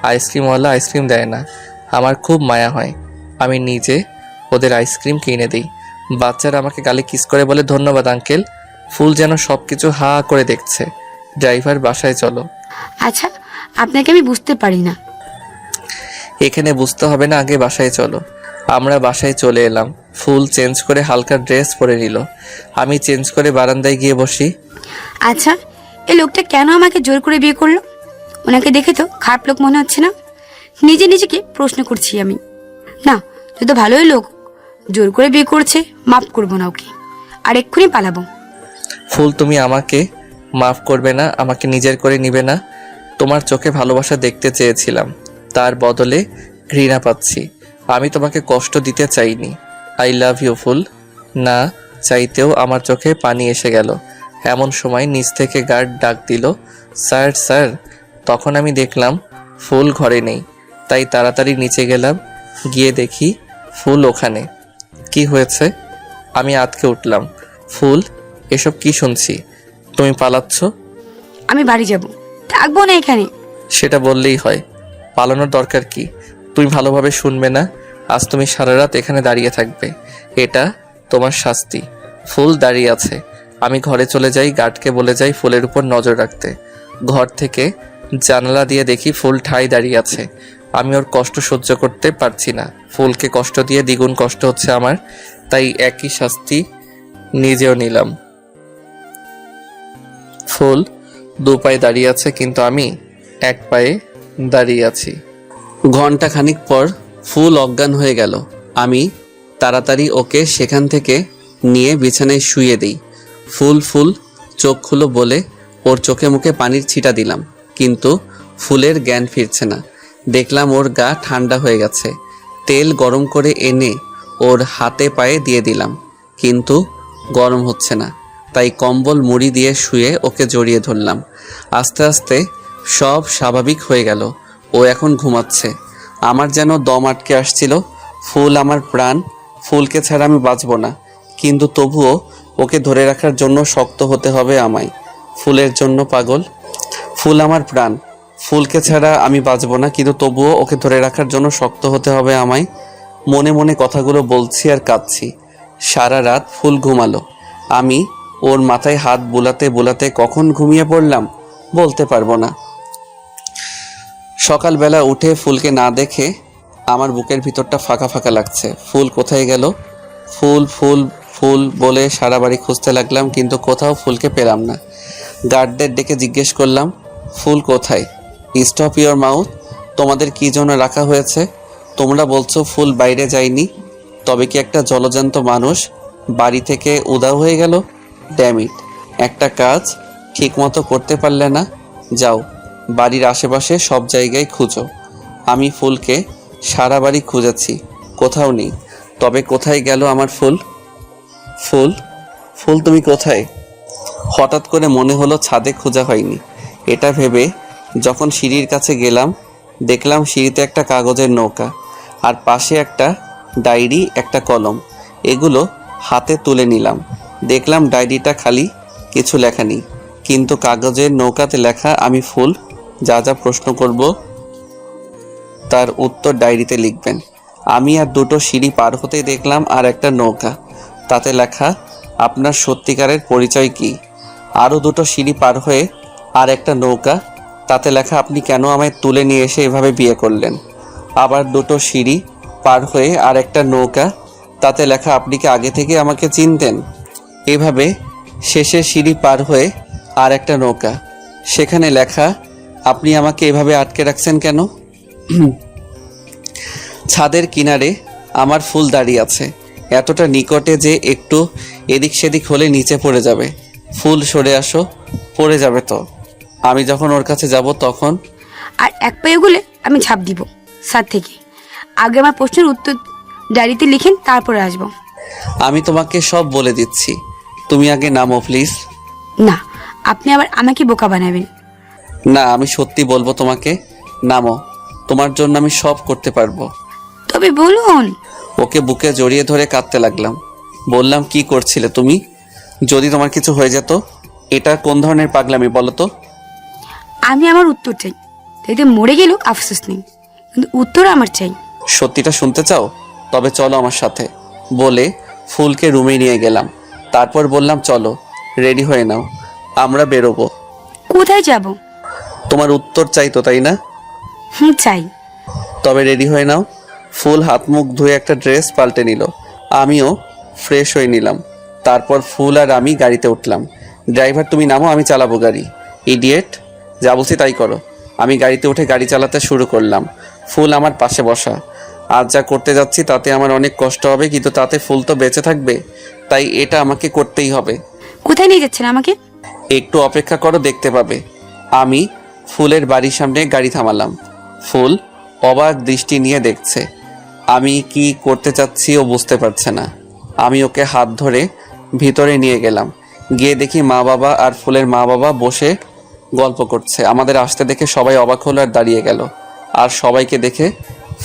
আইসক্রিমওয়ালা আইসক্রিম দেয় না। আমার খুব মায়া হয়, আমি নিজে ওদের আইসক্রিম কিনে দিই। বাচ্চারা আমাকে গালে কিস করে বলে, ধন্যবাদ আঙ্কেল। ফুল যেন সব কিছু হা করে দেখছে। ড্রাইভার, বাসায় চলো। আচ্ছা, আপনাকে আমি বুঝতে পারি না। এখানে বুঝতে হবে না, আগে বাসায় চলো। আমরা বাসায় চলে এলাম। ফুল চেঞ্জ করে হালকা ড্রেস পরে নিল। আমি চেঞ্জ করে বারান্দায় গিয়ে বসি। আচ্ছা, এই লোকটা কেন আমাকে জোর করে বিয়ে করলো? ওনাকে দেখে তো খারাপ লোক মনে হচ্ছে না। নিজে নিজেকে প্রশ্ন করছি আমি। না, যত ভালোই লোক, জোর করে বিয়ে করছে, মাফ করবো না ওকে, আর এক্ষুনি পালাবো। ফুল, তুমি আমাকে মাফ করবে না, আমাকে নিজের করে নিবে না। তোমার চোখে ভালোবাসা দেখতে চেয়েছিলাম, তার বদলে ঘৃণা পাচ্ছি। আমি তোমাকে কষ্ট দিতে চাইনি। আই লাভ ইউ ফুল। না চাইতেও আমার চোখে পানি এসে গেল। এমন সময় নিচ থেকে গার্ড ডাক দিল, স্যার স্যার। তখন আমি দেখলাম ফুল ঘরে নেই, তাই তাড়াতাড়ি নিচে গেলাম। গিয়ে দেখি ফুল ওখানে। কি হয়েছে? আমি আঁতকে উঠলাম। ফুল, এসব কি শুনছি? তুমি পালাচ্ছ? আমি বাড়ি যাব, থাকবো না এখানে। সেটা বললেই হয়, পালানোর দরকার কি? তুমি ভালোভাবে শুনবে না, আজ তুমি সারা রাত এখানে দাঁড়িয়ে থাকবে, এটা তোমার শাস্তি। ফুল দাঁড়িয়ে আছে। আমি ঘরে চলে যাই, গার্ডকে বলে যাই ফুলের উপর নজর রাখতে। ঘর থেকে জানালা দিয়ে দেখি ফুল ঠাই দাঁড়িয়ে আছে। আমি ওর কষ্ট সহ্য করতে পারছি না। ফুলকে কষ্ট দিয়ে দ্বিগুণ কষ্ট হচ্ছে আমার, তাই একই শাস্তি নিজেও নিলাম। ফুল 2 পায়ে দাঁড়িয়ে আছে, কিন্তু আমি 1 পায়ে দাঁড়িয়ে আছি। ঘন্টা খানিক পর ফুল অজ্ঞান হয়ে গেল। আমি তাড়াতাড়ি ওকে সেখান থেকে নিয়ে বিছানায় শুইয়ে দিই। ফুল ফুল চোখ খুলো বলে ওর চোখে মুখে পানির ছিটা দিলাম, কিন্তু ফুলের জ্ঞান ফিরছে না। দেখলাম ওর গা ঠান্ডা হয়ে গেছে। তেল গরম করে এনে ওর হাতে পায়ে দিয়ে দিলাম, কিন্তু গরম হচ্ছে না। তাই কম্বল মুড়ি দিয়ে শুয়ে ওকে জড়িয়ে ধরলাম। আস্তে আস্তে সব স্বাভাবিক হয়ে গেল। ও এখন ঘুমাচ্ছে। আমার যেন দম আটকে আসছিল। ফুল আমার প্রাণ, ফুলকে ছাড়া আমি বাঁচব না, কিন্তু তবুও ওকে ধরে রাখার জন্য শক্ত হতে হবে আমায়। ফুলের জন্য পাগল। ফুল আমার প্রাণ, ফুলকে ছাড়া আমি বাঁচব না, কিন্তু তবুও ওকে ধরে রাখার জন্য শক্ত হতে হবে আমায়। মনে মনে কথাগুলো বলছি আর কাঁদছি। সারা রাত ফুল ঘুমালো। আমি ওর মাথায় হাত বুলাতে বুলাতে কখন ঘুমিয়ে পড়লাম বলতে পারবো না। সকালবেলা উঠে ফুলকে না দেখে আমার বুকের ভিতরটা ফাঁকা ফাঁকা লাগছে। ফুল কোথায় গেল? ফুল ফুল ফুল বলে সারা বাড়ি খুঁজতে লাগলাম, কিন্তু কোথাও ফুলকে পেলাম না। গার্ডদের ডেকে জিজ্ঞেস করলাম, ফুল কোথায়? Stop your mouth. তোমাদের কী জন্য রাখা হয়েছে? তোমরা বলছো ফুল বাইরে যায়নি, তবে কি একটা জলজান্ত মানুষ বাড়ি থেকে উধাও হয়ে গেল? ড্যাম ইট, একটা কাজ ঠিকমতো করতে পারলে না। যাও, বাড়ির আশেপাশে সব জায়গায় খুঁজো। আমি ফুলকে সারা বাড়ি খুঁজেছি, কোথাও নেই। তবে কোথায় গেল আমার ফুল? ফুল, ফুল তুমি কোথায়? হঠাৎ করে মনে হলো ছাদে খোঁজা হয়নি। এটা ভেবে যখন সিঁড়ির কাছে গেলাম, দেখলাম সিঁড়িতে একটা কাগজের নৌকা, আর পাশে একটা ডায়েরি, একটা কলম। এগুলো হাতে তুলে নিলাম। দেখলাম ডায়েরিটা খালি, কিছু লেখা নেই, কিন্তু কাগজের নৌকাতে লেখা আমি ফুল যা যা প্রশ্ন করব তার উত্তর ডায়েরিতে লিখবেন। আমি আর দুটো সিঁড়ি পার হতেই দেখলাম আর একটা নৌকা, তাতে লেখা আপনার সত্যিকারের পরিচয় কি। আরও দুটো সিঁড়ি পার হয়ে আর একটা নৌকা, তাতে লেখা আপনি কেন আমায় তুলে নিয়ে এসে এভাবে বিয়ে করলেন। আবার দুটো সিঁড়ি পার হয়ে আর একটা নৌকা, তাতে লেখা আপনি কি আগে থেকে আমাকে চিনতেন। এভাবে শেষে সিঁড়ি পার হয়ে আর একটা নৌকা, সেখানে লেখা আপনি আমাকে এভাবে আটকে রাখছেন কেন। ছাদের কিনারে আমার ফুল দাঁড়িয়ে আছে, এতটা নিকটে যে একটু এদিক সেদিক হলে নিচে পড়ে যাবে। ফুল সরে আসো, পড়ে যাবে তো। আমি যখন ওর কাছে যাব তখন আর এক পায়ে গেলে আমি ঝাঁপ দিব ছাদ থেকে। আগে আমার প্রশ্নের উত্তর ডায়েরিতে লিখেন, তারপরে আসবো। আমি তোমাকে সব বলে দিচ্ছি, তুমি আগে নামো প্লিজ। না, আপনি আবার আমাকে বোকা বানাবেন। না, আমি সত্যি বলবো তোমাকে, নামো। তোমার জন্য আমি সব করতে পারবো। তবে বলুন। ওকে বুকে জড়িয়ে ধরে কাঁদতে লাগলাম। বললাম, কি করছিলে তুমি? যদি তোমার কিছু হয়ে যেত? এটা কোন ধরনের পাগলামি বলো তো? আমি আমার উত্তর চাই, তাইতে মরে গেলেও আফসোস নেই, কিন্তু উত্তর আমার চাই। সত্যিটা শুনতে চাও? তবে চলো আমার সাথে, বলে ফুলকে রুমে নিয়ে গেলাম। তারপর বললাম, চলো রেডি হয়ে নাও, আমরা বেরোবো। কোথায় যাব? তোমার উত্তর চাই তো, তাই না? চাই। তবে রেডি হয়ে নাও। ফুল হাত মুখ ধুয়ে একটা ড্রেস পাল্টে নিল, আমিও ফ্রেশ হয়ে নিলাম। তারপর ফুল আর আমি গাড়িতে উঠলাম। ড্রাইভার তুমি নামো, আমি চালাবো গাড়ি। ইডিয়েট, যা বলছি তাই করো। আমি গাড়িতে উঠে গাড়ি চালাতে শুরু করলাম। ফুল আমার পাশে বসা। আজ যা করতে যাচ্ছি তাতে আমার অনেক কষ্ট হবে, কিন্তু তাতে ফুল তো বেঁচে থাকবে, তাই এটা আমাকে করতেই হবে। কোথায় নিয়ে যাচ্ছেন আমাকে? একটু অপেক্ষা করো, দেখতে পাবে। আমি ফুলের বাড়ির সামনে গাড়ি থামালাম। ফুল অবাক দৃষ্টি নিয়ে দেখছে। আমি কি করতে চাচ্ছি ও বুঝতে পারছে না। আমি ওকে হাত ধরে ভিতরে নিয়ে গেলাম। গিয়ে দেখি মা বাবা আর ফুলের মা বাবা বসে গল্প করছে। আমাদের আসতে দেখে সবাই অবাক হলো আর দাঁড়িয়ে গেল, আর সবাইকে দেখে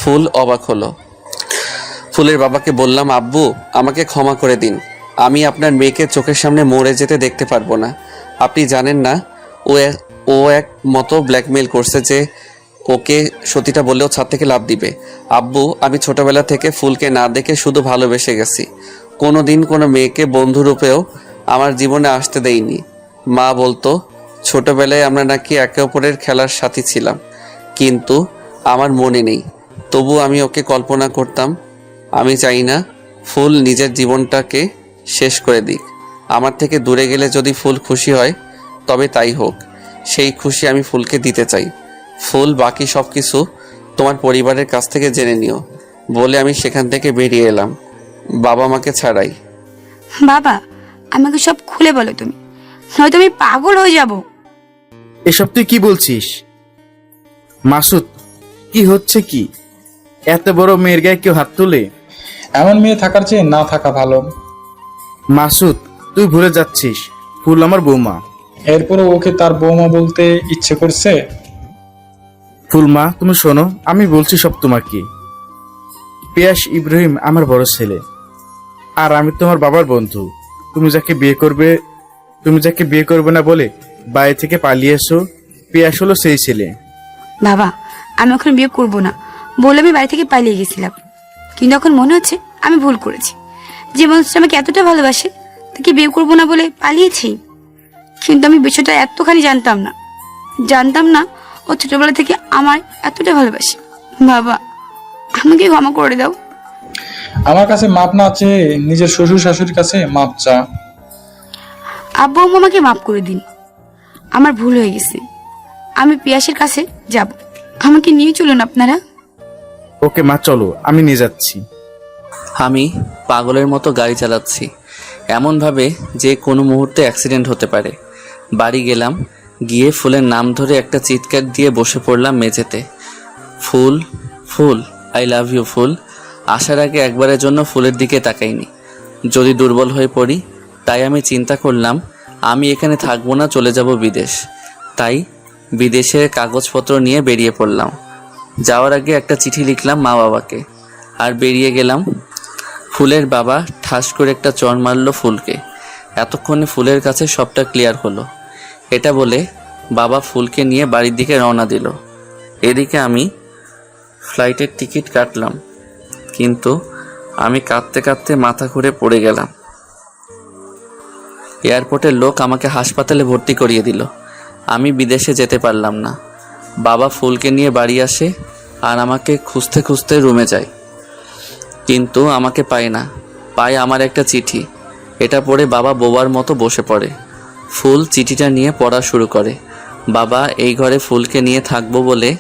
ফুল অবাক হলো। ফুলের বাবাকে বললাম, আব্বু আমাকে ক্ষমা করে দিন, আমি আপনার মেয়েকে চোখের সামনে মরে যেতে দেখতে পারবো না। আপনি জানেন না ও এক মতো ব্ল্যাকমেল করছে যে ওকে সত্যিটা বললেও ছাদ থেকে লাফ দিবে। আব্বু, আমি ছোটবেলা থেকে ফুলকে না দেখে শুধু ভালোবেসে গেছি, কোনো দিন কোনো মেয়েকে বন্ধুরূপেও আমার জীবনে আসতে দেইনি। মা বলতো ছোটবেলায় আমরা নাকি একে অপরের খেলার সাথী ছিলাম, কিন্তু আমার মনে নেই। তবু আমি ওকে কল্পনা করতাম। আমি চাই না ফুল নিজের জীবনটাকে শেষ করে দিক। আমার থেকে দূরে গেলে যদি ফুল খুশি হয় তবে তাই হোক, সেই খুশি আমি ফুলকে দিতে চাই। ফুল, বাকি সব কিছু তোমার পরিবারের কাছ থেকে জেনে নিও, বলে আমি সেখান থেকে বেরিয়ে এলাম, বাবা মাকে ছাড়াই। বাবা, আমাকে সব খুলে বলো তুমি, নয়তো আমি পাগল হয়ে যাব। এসব তুই কি বলছিস? মাসুদ, কি হচ্ছে কি? এত বড় মেয়ের গায়ে কেউ হাত তোলে? এমন মেয়ে থাকার চেয়ে না থাকা ভালো। মাসুদ, তুই ভুলে যাচ্ছিস, ফুল আমার বৌমা। এরপরও ওকে তার বৌমা বলতে ইচ্ছে করছে? ফুলমা, তুমি শোনো, আমি বলছি সব তোমাকে। পিয়াস ইব্রাহিম আমার বড় ছেলে, আর আমি তোমার বাবার বন্ধু। তুমি যাকে বিয়ে করবে না বলে বাড়ি থেকে পালিয়ে এসো, পিয়াস হলো সেই ছেলে। বাবা, আমি এখন বিয়ে করব না বলে আমি বাড়ি থেকে পালিয়ে গেছিলাম, কিন্তু এখন মনে হচ্ছে আমি ভুল করেছি। যে মানুষটা আমাকে এতটা ভালোবাসে তাকে বিয়ে করব না বলে পালিয়েছি, কিন্তু আমি বিষয়টা এতখানি জানতাম না ও ছোটবেলা থেকে আমার এতটা ভালোবাসে। বাবা, আমাকে ক্ষমা করে দাও। আমার কাছে মাপ না চেয়ে নিজের শ্বশুর শাশুড়ির কাছে মাপ চা। আব্বু আম্মু আমাকে মাফ করে দিন, আমার ভুল হয়ে গেছে। আমি পিয়াসের কাছে যাব, আমাকে নিয়ে চলুন আপনারা। ওকে মা, চলো, আমি নিয়ে যাচ্ছি। আমি পাগলের মতো গাড়ি চালাচ্ছি, এমনভাবে যে কোনো মুহূর্তে অ্যাক্সিডেন্ট হতে পারে। বাড়ি গেলাম, গিয়ে ফুলের নাম ধরে একটা চিৎকার দিয়ে বসে পড়লাম মেঝেতে। ফুল, ফুল, আই লাভ ইউ ফুল। আসার আগে একবারের জন্য ফুলের দিকে তাকাইনি, যদি দুর্বল হয়ে পড়ি। তাই আমি চিন্তা করলাম আমি এখানে থাকবো না, চলে যাব বিদেশ। তাই বিদেশের কাগজপত্র নিয়ে বেরিয়ে পড়লাম। যাওয়ার আগে একটা চিঠি লিখলাম মা বাবাকে, আর বেরিয়ে গেলাম। ফুলের বাবা ঠাস করে একটা চড় মারল ফুলকে। এতক্ষণে ফুলের কাছে সবটা ক্লিয়ার হলো। এটা বলে বাবা ফুলকে নিয়ে বাড়ির দিকে রওনা দিল। এদিকে আমি ফ্লাইটের টিকিট কাটলাম, কিন্তু আমি কাঁদতে কাঁদতে মাথা ঘুরে পড়ে গেলাম। এয়ারপোর্টের লোক আমাকে হাসপাতালে ভর্তি করিয়ে দিল। আমি বিদেশে যেতে পারলাম না। বাবা ফুলকে নিয়ে বাড়ি আসে আর আমাকে খুঁজতে খুঁজতে রুমে যায়, কিন্তু আমাকে পায় না। পায় আমার একটা চিঠি। এটা পড়ে বাবা বোবার মতো বসে পড়ে। ফুল চিঠিটা নিয়ে পড়া শুরু করে। বাবা, এই ঘরে ফুলকে নিয়ে থাকবো বলে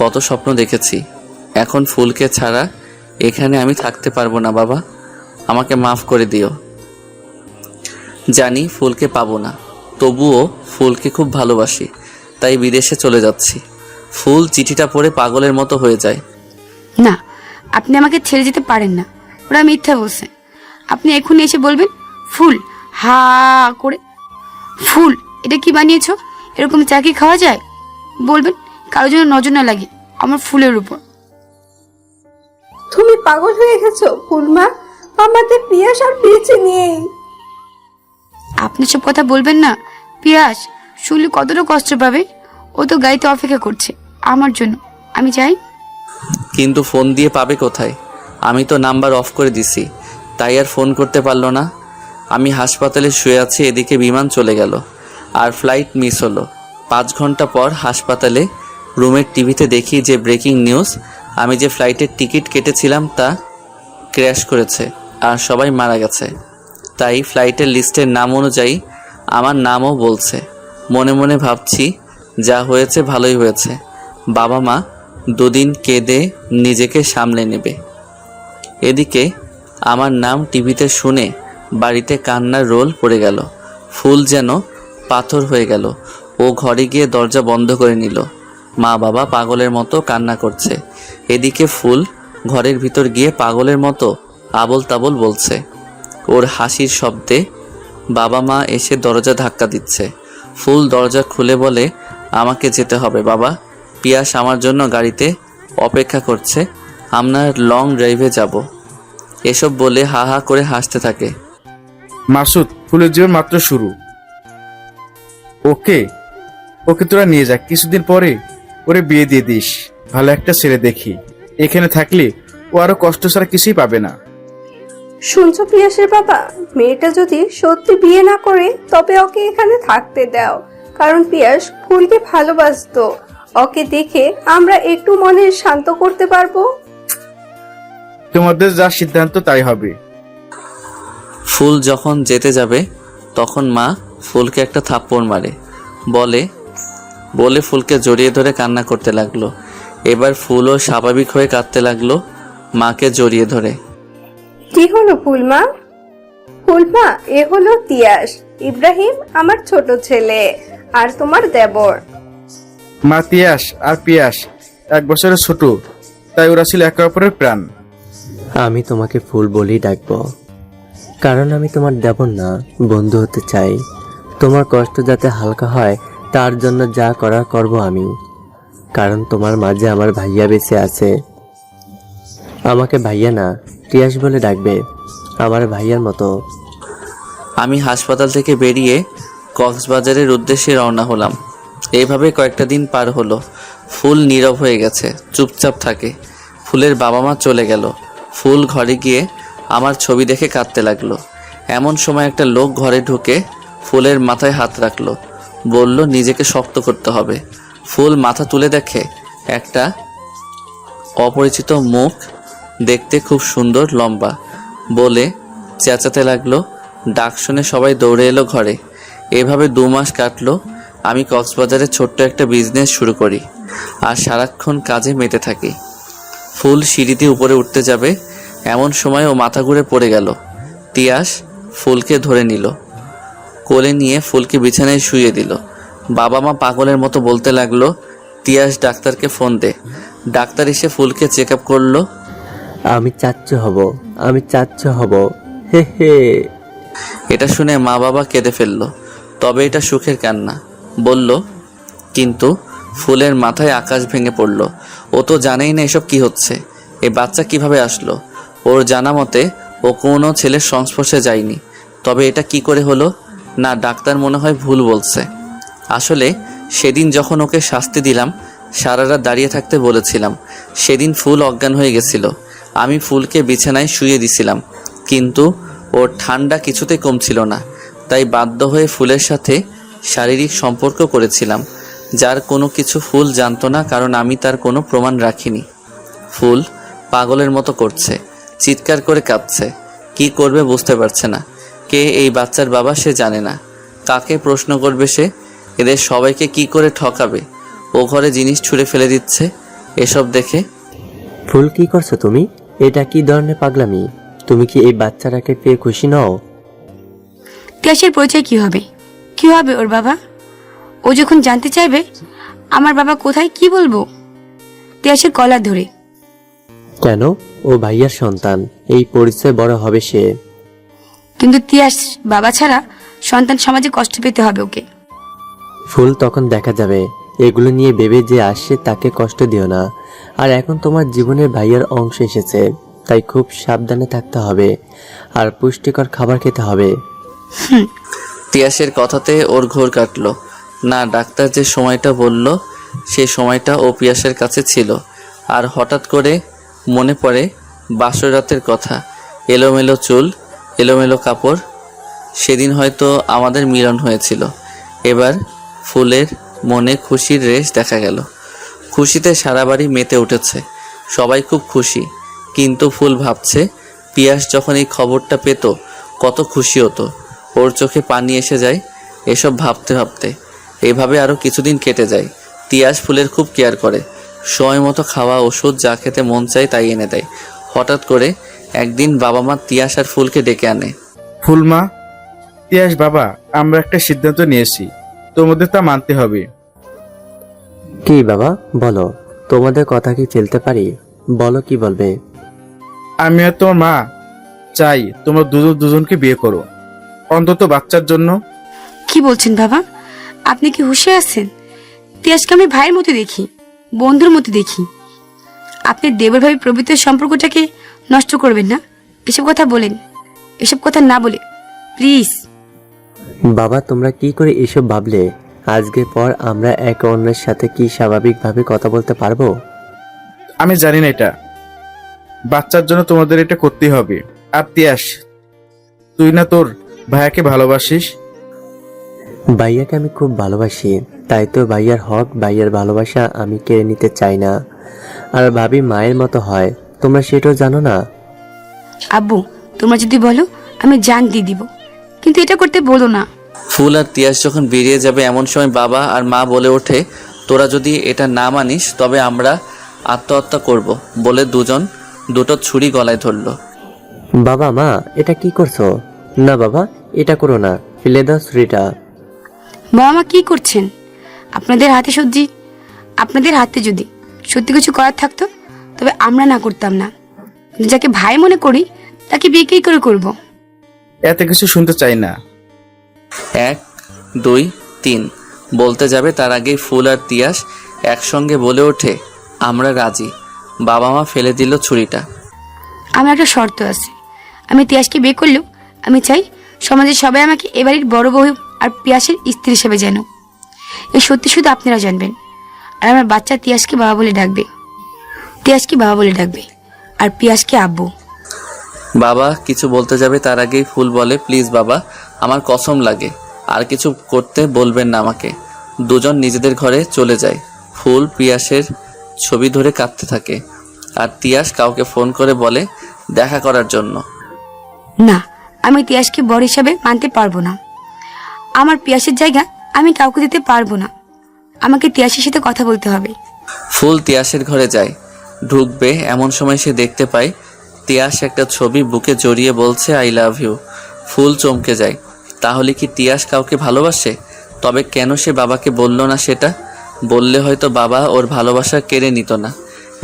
কত স্বপ্ন দেখেছি। এখন ফুলকে ছাড়া এখানে আমি থাকতে পারবো না। বাবা, আমাকে মাফ করে দিও। জানি ফুলকে পাবো না, তবুও ফুলকে খুব ভালোবাসি, তাই বিদেশে চলে যাচ্ছি। ফুল চিঠিটা পড়ে পাগলের মতো হয়ে যায়। না, আপনি আমাকে ছেড়ে যেতে পারেন না, ওরা মিথ্যা বলছে। আপনি এখনই এসে বলবেন ফুল, হা করে, ফুল এটা কি বানিয়েছো, এরকম চা কি খাওয়া যায়? বলবেন কারোর জন্য নজর না লাগে আমার ফুলের উপর। তুমি পাগল হয়ে গেছো ফুলমা, আমাদের পিয়াস আর বেঁচে নেই। আপনি সব কথা বলবেন না। পিয়াস শুনলে কতটা কষ্ট পাবে। ও তো গাড়িতে অপেক্ষা করছে আমার জন্য। আমি যাই। কিন্তু ফোন দিয়ে পাবে কোথায়? আমি তো নাম্বার অফ করে দিছি, তাই আর ফোন করতে পারলো না। আমি হাসপাতালে শুয়ে আছি, এদিকে বিমান চলে গেল আর ফ্লাইট মিস হলো। 5 ঘন্টা পর হাসপাতালে রুমের টিভিতে দেখি যে ব্রেকিং নিউজ, আমি যে ফ্লাইটের টিকিট কেটেছিলাম তা ক্র্যাশ করেছে আর সবাই মারা গেছে। তাই ফ্লাইটের লিস্টের নাম অনুযায়ী আমার নামও বলছে। মনে মনে ভাবছি যা হয়েছে ভালোই হয়েছে। বাবা মা 2 দিন কেঁদে নিজেকে সামলে নেবে। এদিকে আমার নাম টিভিতে শুনে বাড়িতে কান্নার রোল পড়ে গেল। ফুল যেন পাথর হয়ে গেল। ও ঘরে গিয়ে দরজা বন্ধ করে নিল। মা বাবা পাগলের মতো কান্না করছে। এদিকে ফুল ঘরের ভিতর গিয়ে পাগলের মতো আবল তাবল বলছে। ওর হাসির শব্দে বাবা মা এসে দরজা ধাক্কা দিচ্ছে। ফুল দরজা খুলে বলে, আমাকে যেতে হবে বাবা, পিয়াস আমার জন্য গাড়িতে অপেক্ষা করছে, আমরা লং ড্রাইভে যাব। এসব বলে হা হা করে হাসতে থাকে। মাসুদ, ফুলের জীবন মাত্র শুরু। ওকে ওকে তোরা নিয়ে যা, কিছুদিন পরে ওরে বিয়ে দিয়ে দিস। ভালো একটা ছেলে দেখি। এখানে থাকলে ও আরো কষ্ট ছাড়া কিছুই পাবে না। শুনছো পিয়াসের বাবা, মেয়েটা যদি সত্যি বিয়ে না করে তবে ওকে এখানে থাকতে দাও, কারণ পিয়াস ফুলকে ভালোবাসতো। ওকে দেখে আমরা একটু মনে শান্ত করতে পারবো। তোমাদের যা সিদ্ধান্ত তাই হবে। ফুল যখন যেতে যাবে তখন মা ফুলকে একটা থাপ্পড় মারে, বলে ফুলকে জড়িয়ে ধরে কান্না করতে লাগলো। এবার ফুলও স্বাভাবিক হয়ে কাঁদতে লাগলো মাকে জড়িয়ে ধরে। কি হলো ফুলমা? ফুলমা, এ হলো তিয়াস, ইব্রাহিম আমার ছোট ছেলে আর তোমার দেবর। মাতিয়াস আর পিয়াস 1 বছরের ছোট, তাই ওরা ছিল একে অপরের প্রাণ। আমি তোমাকে ফুল বলেই ডাকবো, কারণ আমি তোমার দেবর না, বন্ধু হতে চাই। তোমার কষ্ট যাতে হালকা হয় তার জন্য যা করার করব আমি, কারণ তোমার মাঝে আমার ভাইয়া বেঁচে আছে। আমাকে ভাইয়া না, তিয়াস বলে ডাকবে, আমার ভাইয়ার মতো। আমি হাসপাতাল থেকে বেরিয়ে কক্সবাজারের উদ্দেশ্যে রওনা হলাম। এইভাবে কয়েকটা দিন পার হলো। ফুল নীরব হয়ে গেছে, চুপচাপ থাকে। ফুলের বাবা মা চলে গেল। ফুল ঘরে গিয়ে আমার ছবি দেখে কাঁদতে লাগলো। এমন সময় একটা লোক ঘরে ঢুকে ফুলের মাথায় হাত রাখলো, বলল নিজেকে শক্ত করতে হবে। ফুল মাথা তুলে দেখে একটা অপরিচিত মুখ দেখতে খুব সুন্দর লম্বা বলে চেঁচাতে লাগলো। ডাক শুনে সবাই দৌড়ে এলো ঘরে। এভাবে 2 মাস কাটলো। আমি কক্সবাজারে ছোট্ট একটা বিজনেস শুরু করি আর সারাক্ষণ কাজে মেতে থাকি। ফুল সিঁড়িতে উপরে উঠতে যাবে এমন সময় ও মাথা ঘুরে পড়ে গেল। তিয়াস ফুলকে ধরে নিল, কোলে নিয়ে ফুলকে বিছানায় শুইয়ে দিল। বাবা মা পাগলের মতো বলতে লাগলো, তিয়াস ডাক্তারকে ফোন দে। ডাক্তার এসে ফুলকে চেক আপ করলো। আমি চাচ্ছ হব, হে হে। এটা শুনে মা বাবা কেঁদে ফেললো। তবে এটা সুখের কান্না। বলল, কিন্তু ফুলের মাথায় আকাশ ভেঙে পড়ল। ও তো জানেই না এসব কি হচ্ছে। এই বাচ্চা কিভাবে আসলো? ওর জানা মতে ও কোনো ছেলের সংস্পর্শে যায়নি। তবে এটা কি করে হলো? না, ডাক্তার মনে হয় ভুল বলছে। আসলে সেদিন যখন ওকে শাস্তি দিলাম, সারা রাত দাঁড়িয়ে থাকতে বলেছিলাম, সেদিন ফুল অজ্ঞান হয়ে গেছিল। আমি ফুলকে বিছানায় শুইয়ে দিছিলাম, কিন্তু ওর ঠান্ডা কিছুতেই কমছিল না। তাই বাধ্য হয়ে ফুলের সাথে শারীরিক সম্পর্ক করেছিলাম, যার কোনো কিছু ফুল জানতো না, কারণ আমি তার কোনো প্রমাণ রাখিনি। ফুল পাগলের মতো করছে, চিৎকার করে কাঁদছে। কি করবে বুঝতে পারছে না। কে এই বাচ্চার বাবা সে জানে না। কাকে প্রশ্ন করবে সে? এদের সবাইকে কি করে ঠকাবে? ও ঘরে জিনিস ছুঁড়ে ফেলে দিচ্ছে। এসব দেখে ফুল, কি করছো তুমি? এটা কি ধরনের পাগলামি? তুমি কি এই বাচ্চাটাকে পেয়ে খুশি নও? তিয়াসের পরিচয় কি হবে? কি হবে ওর বাবা? ও যখন জানতে চাইবে আমার বাবা কোথায়, কি বলবো? তিয়াসের কলার ধরে। কেন? ও ভাইয়ার সন্তান, এই পরিচয় বড় হবে সে। কিন্তু তিয়াস বাবা ছাড়া সন্তান সমাজে কষ্ট পেতে হবে ওকে। ফুল, তখন দেখা যাবে। এগুলো নিয়ে ভেবে যে আসছে তাকে কষ্ট দিও না। আর এখন তোমার জীবনের ভাইয়ার অংশ এসেছে, তাই খুব সাবধানে থাকতে হবে আর পুষ্টিকর খাবার খেতে হবে। তিয়াসের কথাতে ওর ঘোর কাটলো না। ডাক্তার যে সময়টা বলল সেই সময়টা ও পিয়াসের কাছে ছিল। আর হঠাৎ করে মনে পড়ে বাসর রাতের কথা। এলোমেলো চুল, এলোমেলো কাপড়। সেদিন হয়তো আমাদের মিলন হয়েছিল। এবার ফুলের মনে খুশির রেশ দেখা গেল। খুশিতে সারা বাড়ি মেতে উঠেছে। সবাই খুব খুশি, কিন্তু ফুল ভাবছে পিয়াস যখন এই খবরটা পেত কত খুশি হতো। ওর চোখে পানি এসে যায় এসব ভাবতে ভাবতে। এইভাবে আরও কিছুদিন কেটে যায়। তিয়াস ফুলের খুব কেয়ার করে। সময় মতো খাওয়া, ওষুধ, যা খেতে মন চায় তাই এনে দেয়। হঠাৎ করে একদিন বাবা মা তিয়াস আর ফুলকে ডেকে আনে। ফুলমা, তিয়াস বাবা, আমরা একটা সিদ্ধান্ত নিয়েছি, তোমাদের তা মানতে হবে। কি বাবা, বলো। তোমাদের কথা কি ফেলতে পারি? বলো, কি বলবে? আমি আর তোমার মা চাই তোমরা দুজনকে বিয়ে করো, অন্তত বাচ্চার জন্য। কি বলছেন বাবা? আপনি কি হুঁশে আছেন? তিয়াসকে আমি ভাইয়ের মতো দেখি, বন্ধুর মতো দেখি। আপনি দেবর ভাই প্রভৃত সম্পর্কটাকে নষ্ট করবেন না। এসব কথা বলেন, এসব কথা না বলে প্লিজ। বাবা, তোমরা কি করে এসব ভাবলে? আজকের পর আমরা একে অন্যের সাথে কি স্বাভাবিকভাবে কথা বলতে পারবো? আমি জানি না এটা। বাচ্চার জন্য তোমাদের এটা করতেই হবে। আর তিয়াস, তুই না তোর ভাইয়াকে ভালোবাসিস? ভাইয়াকে আমি খুব ভালোবাসি, তাই তো ভাইয়ার হক, ভাইয়ার ভালোবাসা আমি কেড়ে নিতে চাই না। আর ভাবি মায়ের মতো হয়, তোমরা সেটাও জানো না? আব্বু, তোমরা যদি বলো আমি জান দিয়ে দিব, কিন্তু এটা করতে বলো না। ফুল আর তিয়াস যখন বেরিয়ে যাবে এমন সময় বাবা আর মা বলে ওঠে, তোরা যদি এটা না মানিস তবে আমরা আত্মহত্যা করব বলে দুটো ছুরি গলায় ধরলো। বাবা, মা, এটা কি করছো? না বাবা, এটা করো না, ফেলে দাও ছুরিটা। বাবা মা কি করছেন? আপনাদের হাতে যদি সত্যি কিছু করার থাকতো তবে আমরা না করতাম না। কিন্তু যাকে ভাই মনে করি তাকে বিয়ে কি করে করবো? এত কিছু শুনতে চাই না। 1, 2, 3 বলতে যাবে তার আগেই ফুল আর তিয়াস একসঙ্গে বলে ওঠে, আমরা রাজি। বাবা মা ফেলে দিল ছুরিটা। আমার একটা শর্ত আছে। আমি তিয়াসকে বিয়ে করলেও আমি চাই সমাজের সবাই আমাকে এবাড়ির বড় বউ আর পিয়াসের স্ত্রী হিসেবে যেন। এই সত্যি শুধু আপনারা জানবেন। আর আমার বাচ্চা তিয়াসকে বাবা বলে ডাকবে, আর পিয়াসকে আব্বু। বাবা কিছু বলতে যাবে তার আগেই ফুল বলে, প্লিজ বাবা, আমার কসম লাগে, আর কিছু করতে বলবেন না আমাকে। দুজন নিজেদের ঘরে চলে যায়। ফুল পিয়াসের ছবি ধরে কাঁদতে থাকে। আর তিয়াস কাউকে ফোন করে বলে দেখা করার জন্য। না, আমি তিয়াসকে বর হিসাবে মানতে পারবো না। আমার পিয়াসের জায়গা আমি কাউকে দিতে পারবো না। আমাকে তিয়াসের সাথে কথা বলতে হবে। ফুল তিয়াসের ঘরে যায়। ঢুকবে এমন সময় সে দেখতে পায় তিয়াস একটা ছবি বুকে জড়িয়ে বলছে আই লাভ ইউ। ফুল চমকে যায়। তাহলে কি তিয়াস কাউকে ভালোবাসে? তবে কেন সে বাবাকে বলল না? সেটা বললে হয়তো বাবা ওর ভালোবাসা কেড়ে নিত না।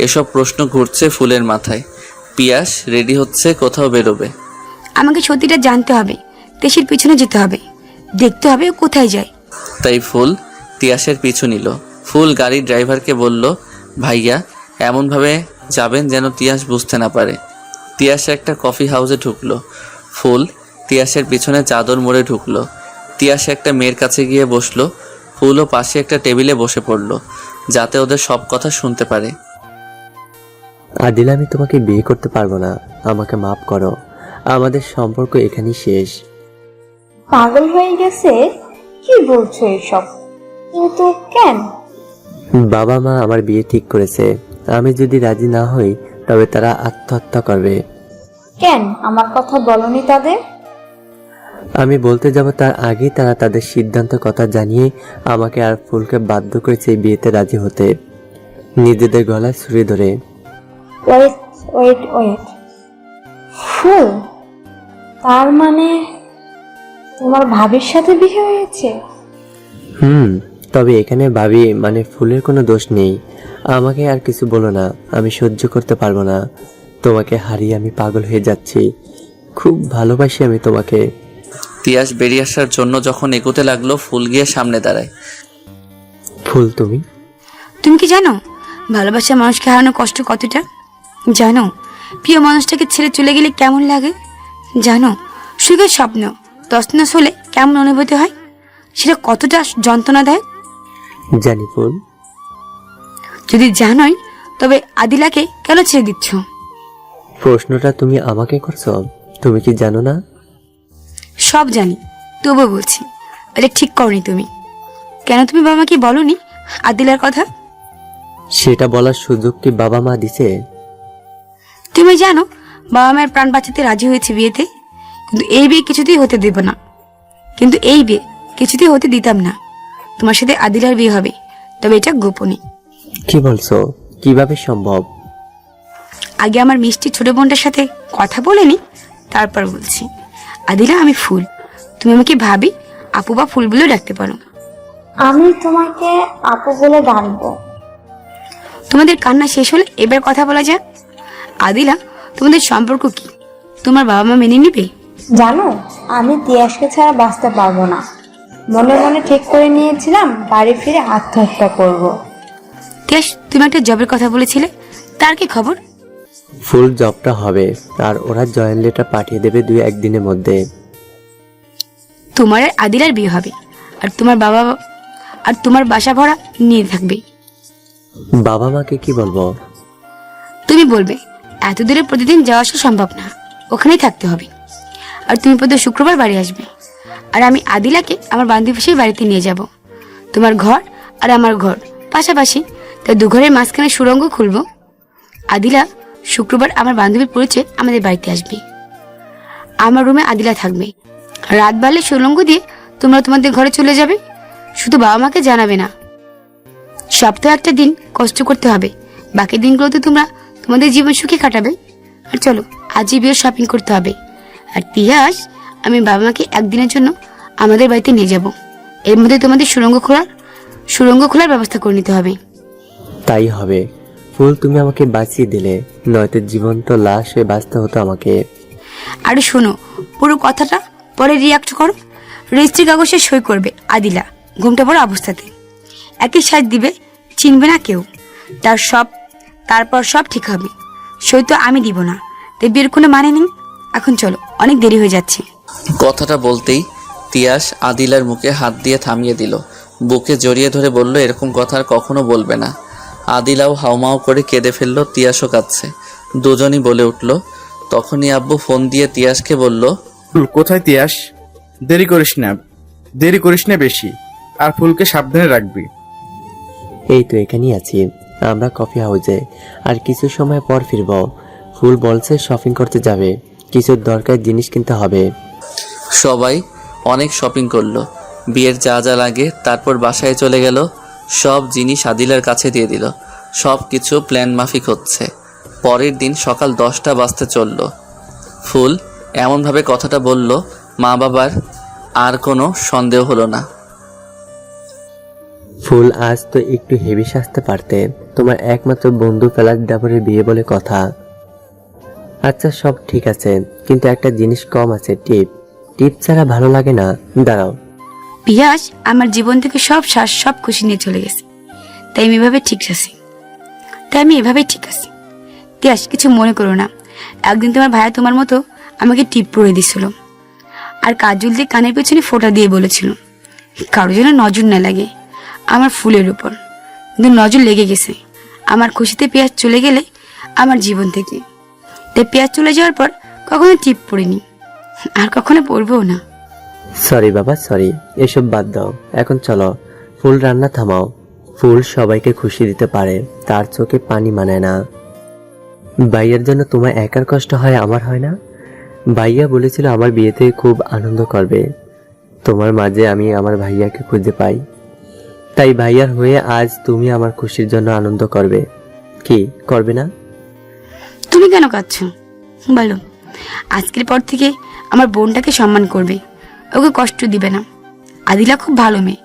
এসব প্রশ্ন ঘুরছে ফুলের মাথায়। পিয়াস রেডি হচ্ছে, কোথাও বেরোবে। আমাকে সত্যিটা জানতে হবে। তেশির পিছনে যেতে হবে, দেখতে হবে ও কোথায় যায়। তাই ফুল তিয়াসের পিছু নিল। ফুল গাড়ির ড্রাইভারকে বলল, ভাইয়া এমনভাবে যাবেন যেন তিয়াস বুঝতে না পারে। তিয়াস একটা কফি হাউসে ঢুকলো। ফুল তিয়াসের পিছনে চাদর মোড়ে ঢুকলো। তিয়াস একটা মেয়ের কাছে গিয়ে বসলো। ফুলও পাশে একটা টেবিলে বসে পড়লো, যাতে ওদের সব কথা শুনতে পারে। আদিল, আমি তোমাকে বিয়ে করতে পারবো না, আমাকে মাফ করো, আমাদের সম্পর্ক এখানেই শেষ। পাগল হয়ে গেছে? কি বলছো এসব? কিন্তু কেন? বাবা মা আমার বিয়ে ঠিক করেছে, আমি যদি রাজি না হই তবে তারা আত্মহত্যা করবে। কেন আমার কথা বলনি তাদের? আমি বলতে যাব তার আগেই তারা তাদের সিদ্ধান্ত কথা জানিয়ে আমাকে আর ফুলকে বাধ্য করেছে এই বিয়েতে রাজি হতে, নিজেদের গলায় ছুরি ধরে। ওয়েট ওয়েট ওয়েট, ফুল, তার মানে তোমার ভাবির সাথে বিয়ে হয়েছে? তবে এখানে ভাবি মানে ফুলের কোনো দোষ নেই। আমাকে আর কিছু বলো না, আমি সহ্য করতে পারবো না। তোমাকে হারিয়ে আমি পাগল হয়ে যাচ্ছি, খুব ভালোবাসি আমি তোমাকে। তিয়াস বেরিয়ে আসার জন্য যখন এগোতে লাগলো, ফুল গিয়ে সামনে দাঁড়ায়। ফুল, তুমি তুমি কি জানো ভালোবাসা মানুষকে হারানো কষ্ট কতটা? জানো প্রিয় মানুষটাকে ছেড়ে চলে গেলে কেমন লাগে? জানো সুখের স্বপ্ন তছনছ হলে কেমন অনুভূতি হয়? সেটা কতটা যন্ত্রণাদায়ক জানি ফুল। যদি জানোই তবে আদিলাকে কেন ছেড়ে দিচ্ছ? প্রশ্নটা তুমি আমাকে করছো, তুমি কি জানো না? সব জানি, তবুও বলছি এটা ঠিক করনি তুমি। কেন তুমি বাবাকে বলনি আদিলার কথা? সেটা বলার সুযোগ কি বাবা মা দিছে? তুমি জানো বাবা মায়ের প্রাণ বাঁচাতে রাজি হয়েছে বিয়েতে, কিন্তু এই বিয়ে কিছুতেই হতে দেব না। কিন্তু এই বিয়ে কিছুতেই হতে দিতাম না। তোমার সাথে আদিলার বিয়ে হবে, তবে এটা গোপনে। কি বলছো? কিভাবে সম্ভব? আগে আমার মিষ্টি ছোট বোনটার সাথে কথা বলে নি, তারপর বলছি। আদিলা, আমি ফুল, তুমি আমাকে ভাবি, আপু বা ফুল বলেও ডাকতে পারো। আমি তোমাকে আপু বলে ডাকবো। তোমাদের কান্না শেষ হলে এবার কথা বলা যাক। আদিলা, তোমাদের সম্পর্ক কি? তোমার বাবা মা মেনে নিবে? জানো, আমি তিয়াসকে ছাড়া বাঁচতে পারবো না। মনে মনে ঠিক করে নিয়েছিলাম বাড়ি ফিরে আত্মহত্যা করব। তিয়াস, তুমি একটা জবের কথা বলেছিলে, তার কি খবর? ফুল জবটা হবে, আর ওরা জয়েন লেটার পাঠিয়ে দেবে 2-1 দিনের মধ্যে। তোমার আর আদিলার বিয়ে হবে, আর তোমার বাসা ভাড়া নিয়ে থাকবে। বাবা মাকে কি বলবো? তুমি বলবে এত দূরে প্রতিদিন যাওয়া আসা সম্ভব না, ওখানেই থাকতে হবে। আর তুমি প্রতি শুক্রবার বাড়ি আসবে, আর আমি আদিলাকে আমার বান্ধবীর বাড়িতে নিয়ে যাব। তোমার ঘর আর আমার ঘর পাশাপাশি, তাই 2 ঘরের মাঝখানে সুড়ঙ্গ খুলবো। আদিলা শুক্রবার আমার বান্ধবীর পরিচয় আমাদের বাড়িতে আসবে। আমার রুমে আদিলা থাকবে। রাত বাড়লে সুড়ঙ্গ দিয়ে তোমরা তোমাদের ঘরে চলে যাবে। শুধু বাবা মাকে জানাবে না। সপ্তাহে একটা দিন কষ্ট করতে হবে, বাকি দিনগুলোতে তোমরা তোমাদের জীবন সুখে কাটাবে। আর চলো, আজই বিয়ের শপিং করতে হবে। আর তিয়াস, আমি বাবা মাকে একদিনের জন্য আমাদের বাড়িতে নিয়ে যাব। এর মধ্যে তোমাদের সুড়ঙ্গ খোলার ব্যবস্থা করে নিতে হবে। তাই হবে। ফুল, তুমি আমাকে বাঁচিয়ে দিলে, নয়তো জীবন্ত লাশ হয়ে বাঁচতে হতো আমাকে। আর শোনো, পুরো কথাটা পরে রিয়াক্ট করো। রেজিস্ট্রি কাগজে সই করবে আদিলা ঘুমটা পড়া অবস্থাতে। একই সাজ দিবে, চিনবে না কেউ। তারপর সব ঠিক হবে। সই তো আমি দিব না, তাই বিয়ের কোনো মানে নেই। এখন চলো, অনেক দেরি হয়ে যাচ্ছে। কথাটা বলতেই তিয়াস আদিলার মুখে হাত দিয়ে থামিয়ে দিল। বুকে জড়িয়ে ধরে বলল, এরকম কথা আর কখনো বলবে না। আদিলাও হাউমাউ করে কেঁদে ফেললো, তিয়াসও কাঁদছে। দুজনই বলে উঠল। তখনই আব্বু ফোন দিয়ে তিয়াসকে বলল, ফুল, কোথায় তিয়াস? দেরি করিস না বেশি, আর ফুলকে সাবধানে রাখবি। এই তো এখানেই আছি, আমরা কফি হাউসে আর কিছু সময় পর ফিরব। ফুল বলছে শপিং করতে যাবে, কিছু দরকার জিনিস কিনতে হবে। সবাই অনেক শপিং করলো, বিয়ের যা যা লাগে, তারপর বাসায় চলে গেল। সব জিনিস আদিলার কাছে দিয়ে দিল। সব কিছু প্ল্যান মাফিক হচ্ছে। পরের দিন সকাল 10টা বাজতে চলল। ফুল এমনভাবে কথাটা বলল, মা বাবার আর কোনো সন্দেহ হলো না। ফুল, আজ তো একটু হেভি সাজতে পারতে, তোমার একমাত্র বন্ধু ফেলার ডাবরের বিয়ে বলে কথা। আচ্ছা সব ঠিক আছে, কিন্তু একটা জিনিস কম আছে, টিপ। টিপ ছাড়া ভালো লাগে না। দাঁড়াও। পিয়াস আমার জীবন থেকে সব শ্বাস সব খুশি নিয়ে চলে গেছে, তাই আমি এভাবে ঠিক আছি। পিয়াস কিছু মনে করো না, একদিন তোমার ভাইয়া তোমার মতো আমাকে টিপ পরে দিছিল, আর কাজল দিয়ে কানের পেছনে ফোঁটা দিয়ে বলেছিল কারো যেন নজর না লাগে আমার ফুলের উপর। কিন্তু নজর লেগে গেছে। আমার খুশিতে পেঁয়াজ চলে গেলে আমার জীবন থেকে, তাই পেঁয়াজ চলে যাওয়ার পর কখনো টিপ পরিনি, আর কখনো পরবও না। সরি বাবা, সরি। এসব বাদ দাও, এখন চলো ফুল রান্না থামাও। ফুল সবাইকে খুশি দিতে পারে, তার চোখে পানি মানায় না। ভাইয়ার জন্য তোমার একার কষ্ট হয়, আমার হয় না? ভাইয়া বলেছিল আমার বিয়েতে খুব আনন্দ করবে। তোমার মাঝে আমি আমার ভাইয়াকে খুঁজে পাই, তাই ভাইয়ার হয়ে আজ তুমি আমার খুশির জন্য আনন্দ করবে। কি করবে না? তুমি কেন কাঁদছো বলো? আজকের পর থেকে আমার বোনটাকে সম্মান করবে, ওকে কষ্ট দিবে না। আদিলা খুব ভালো মেয়ে,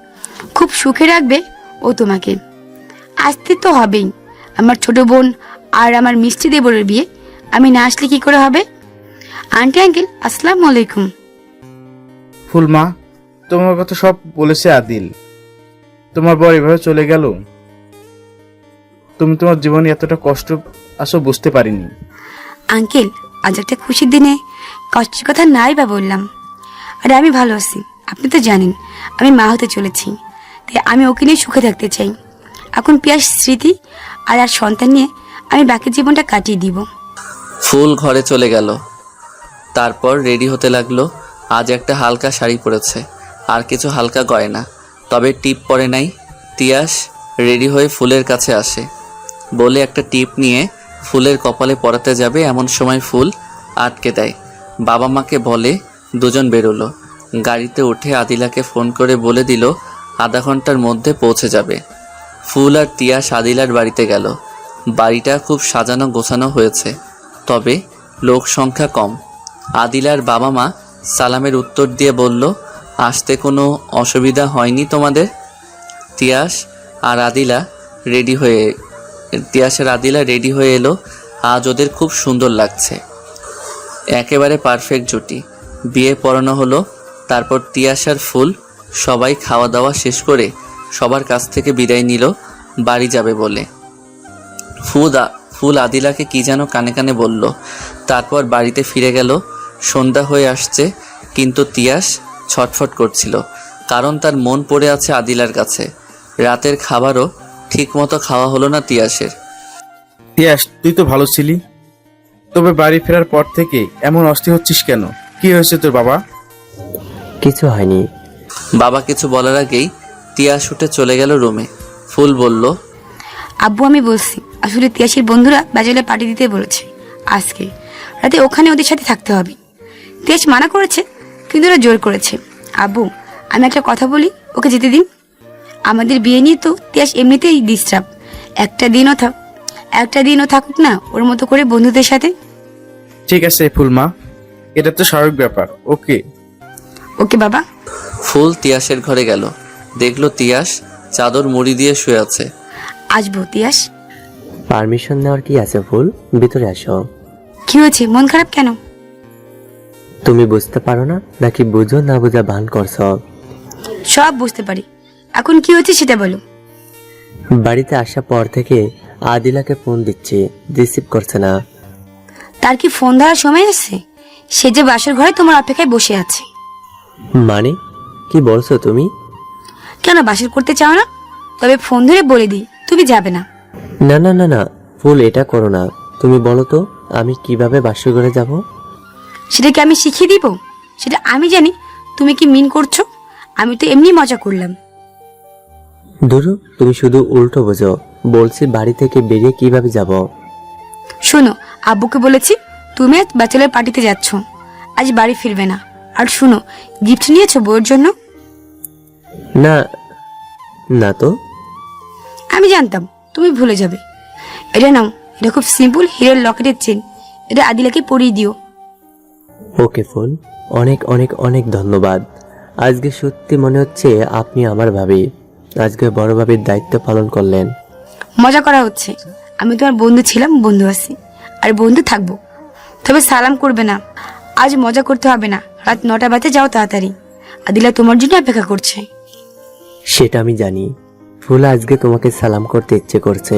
খুব সুখে রাখবে ও তোমাকে। আসতে তো হবেই। আমার ছোট বোন আর আমার মিষ্টি দেবরের বিয়ে, আমি না আসলে কি করে হবে? আন্টি আঙ্কেল আসসালামু আলাইকুম। ফুল মা, তোমার কথা সব বলেছে আদিল। তোমার বর এভাবে চলে গেল, তুমি তোমার জীবনে এতটা কষ্ট আসো বুঝতে পারিনি। আঙ্কেল আজ একটা খুশির দিনে কষ্টের কথা নাই বা বললাম। আরে আমি ভালো আছি, আপনি তো জানেন আমি মা হতে চলেছি, তাই আমি ওকে নিয়ে সুখে থাকতে চাই। এখন পিয়াস স্মৃতি আর সন্তান নিয়ে আমি বাকি জীবনটা কাটিয়ে দিব। ফুল ঘরে চলে গেল। তারপর রেডি হতে লাগলো। আজ একটা হালকা শাড়ি পরেছে, আর কিছু হালকা গয়না, তবে টিপ পরে নাই। তিয়াস রেডি হয়ে ফুলের কাছে আসে, বলে একটা টিপ নিয়ে ফুলের কপালে পরাতে যাবে, এমন সময় ফুল আটকে দেয়। বাবা মাকে বলে দুজন বেরোলো। গাড়িতে উঠে আদিলাকে ফোন করে বলে দিল আধা ঘন্টার মধ্যে পৌঁছে যাবে। ফুল আর তিয়াস আদিলার বাড়িতে গেল। বাড়িটা খুব সাজানো গোছানো হয়েছে, তবে লোক সংখ্যা কম। আদিলার বাবা মা সালামের উত্তর দিয়ে বলল, আসতে কোনো অসুবিধা হয়নি তোমাদের? তিয়াস আর আদিলা রেডি হয়ে এলো। আজ ওদের খুব সুন্দর লাগছে, একেবারে পারফেক্ট জুটি। বিয়ে পড়ানো হলো। তারপর তিয়াস আর ফুল সবাই খাওয়া দাওয়া শেষ করে সবার কাছ থেকে বিদায় নিল বাড়ি যাবে বলে। ফুল আদিলাকে কি যেন কানে কানে বলল। তারপর বাড়িতে ফিরে গেল। সন্ধ্যা হয়ে আসছে, কিন্তু তিয়াস ছটফট করছিল, কারণ তার মন পড়ে আছে আদিলার কাছে। রাতের খাবারও ঠিকমতো খাওয়া হলো না তিয়াসের। তিয়াস, তুই তো ভালো ছিলি, তবে বাড়ি ফেরার পর থেকে এমন অস্থির হচ্ছিস কেন? কি হয়েছে তোর বাবা? কিছু হয়নি। বাবা কিছু বলার আগেই তিয়াস উঠে চলে গেল রুমে। ফুল বলল, আব্বু আমি বলছি, আসলে তিয়াসের বন্ধুরা বাজারে পার্টি দিতে বলেছে আজকে রাতে, ওখানে ওদের সাথে থাকতে হবে। তিয়াস মানা করেছে, কিন্তু ওরা জোর করেছে। আব্বু আমি একটা কথা বলি, ওকে যেতে দিন। আমাদের বিয়ে নিয়ে তো তিয়াস এমনিতেই ডিস্টার্ব, একটা দিনও থাকুক না ওর মতো করে বন্ধুদের সাথে। ঠিক আছে ফুলমা, এটা তো স্বাভাবিক ব্যাপার। ওকে ওকে বাবা। ফুল তিয়াসের ঘরে গেল, দেখলো তিয়াস চাদর মুড়ি দিয়ে শুয়ে আছে। আসবো তিয়াস। পারমিশন নেওয়ার কি আছে ফুল? ভিতরে আসো। কি হয়েছে, মন খারাপ কেন? তুমি বুঝতে পারো না নাকি বুঝো না বুঝা ভান করছো? সব বুঝতে পারি, এখন কি হয়েছে সেটা বলো। বাড়িতে আসার পর থেকে আদিলাকে ফোন দিচ্ছি, রিসিভ করছে না। তার কি ফোন ধরার সময় আছে? সে যে বাসর ঘরে তোমার অপেক্ষায় বসে আছে। মানে কি বলছো তুমি? কেন বাসর করতে চাও না? তবে ফোন ধরে বলে দিই তুমি যাবে না। না না না না ফুল, এটা করো না। তুমি বলো তো আমি কিভাবে বাসর ঘরে যাব? সেটা কি আমি শিখিয়ে দিব? সেটা আমি জানি তুমি কি মিন করছো। আমি তো এমনি মজা করলাম। দুরু, তুমি শুধু উল্টো বোঝো। বলছি বাড়ি থেকে বেরিয়ে কিভাবে যাব? শোনো, আব্বুকে বলেছি তুমি আজ ব্যাচেলার পার্টিতে যাচ্ছ, আজ বাড়ি ফিরবে না। আর শোনো, গিফট নিয়েছো বউয়ের জন্য? না, না তো। আমি জানতাম তুমি ভুলে যাবে। এটা নাও, এটা খুব সিম্পল হিরের লকেটের চেন। এটা আদিলাকে পরিয়ে দিও। ওকে ফুল, অনেক অনেক অনেক ধন্যবাদ। আজকে সত্যি মনে হচ্ছে আপনি আমার ভাবি। আজকে বড় ভাবির দায়িত্ব পালন করলেন। মজা করা হচ্ছে। আমি তোমার বন্ধু ছিলাম, বন্ধু আছি, আর বন্ধু থাকবো। তবে সালাম করবে না। আজ মজা করতে হবে না। রাত 9টা বাজে, যাও তাড়াতাড়ি। আদিলা তোমার জন্য অপেক্ষা করছে। সেটা আমি জানি। ফুল, আজকে তোমাকে সালাম করতে ইচ্ছে করছে।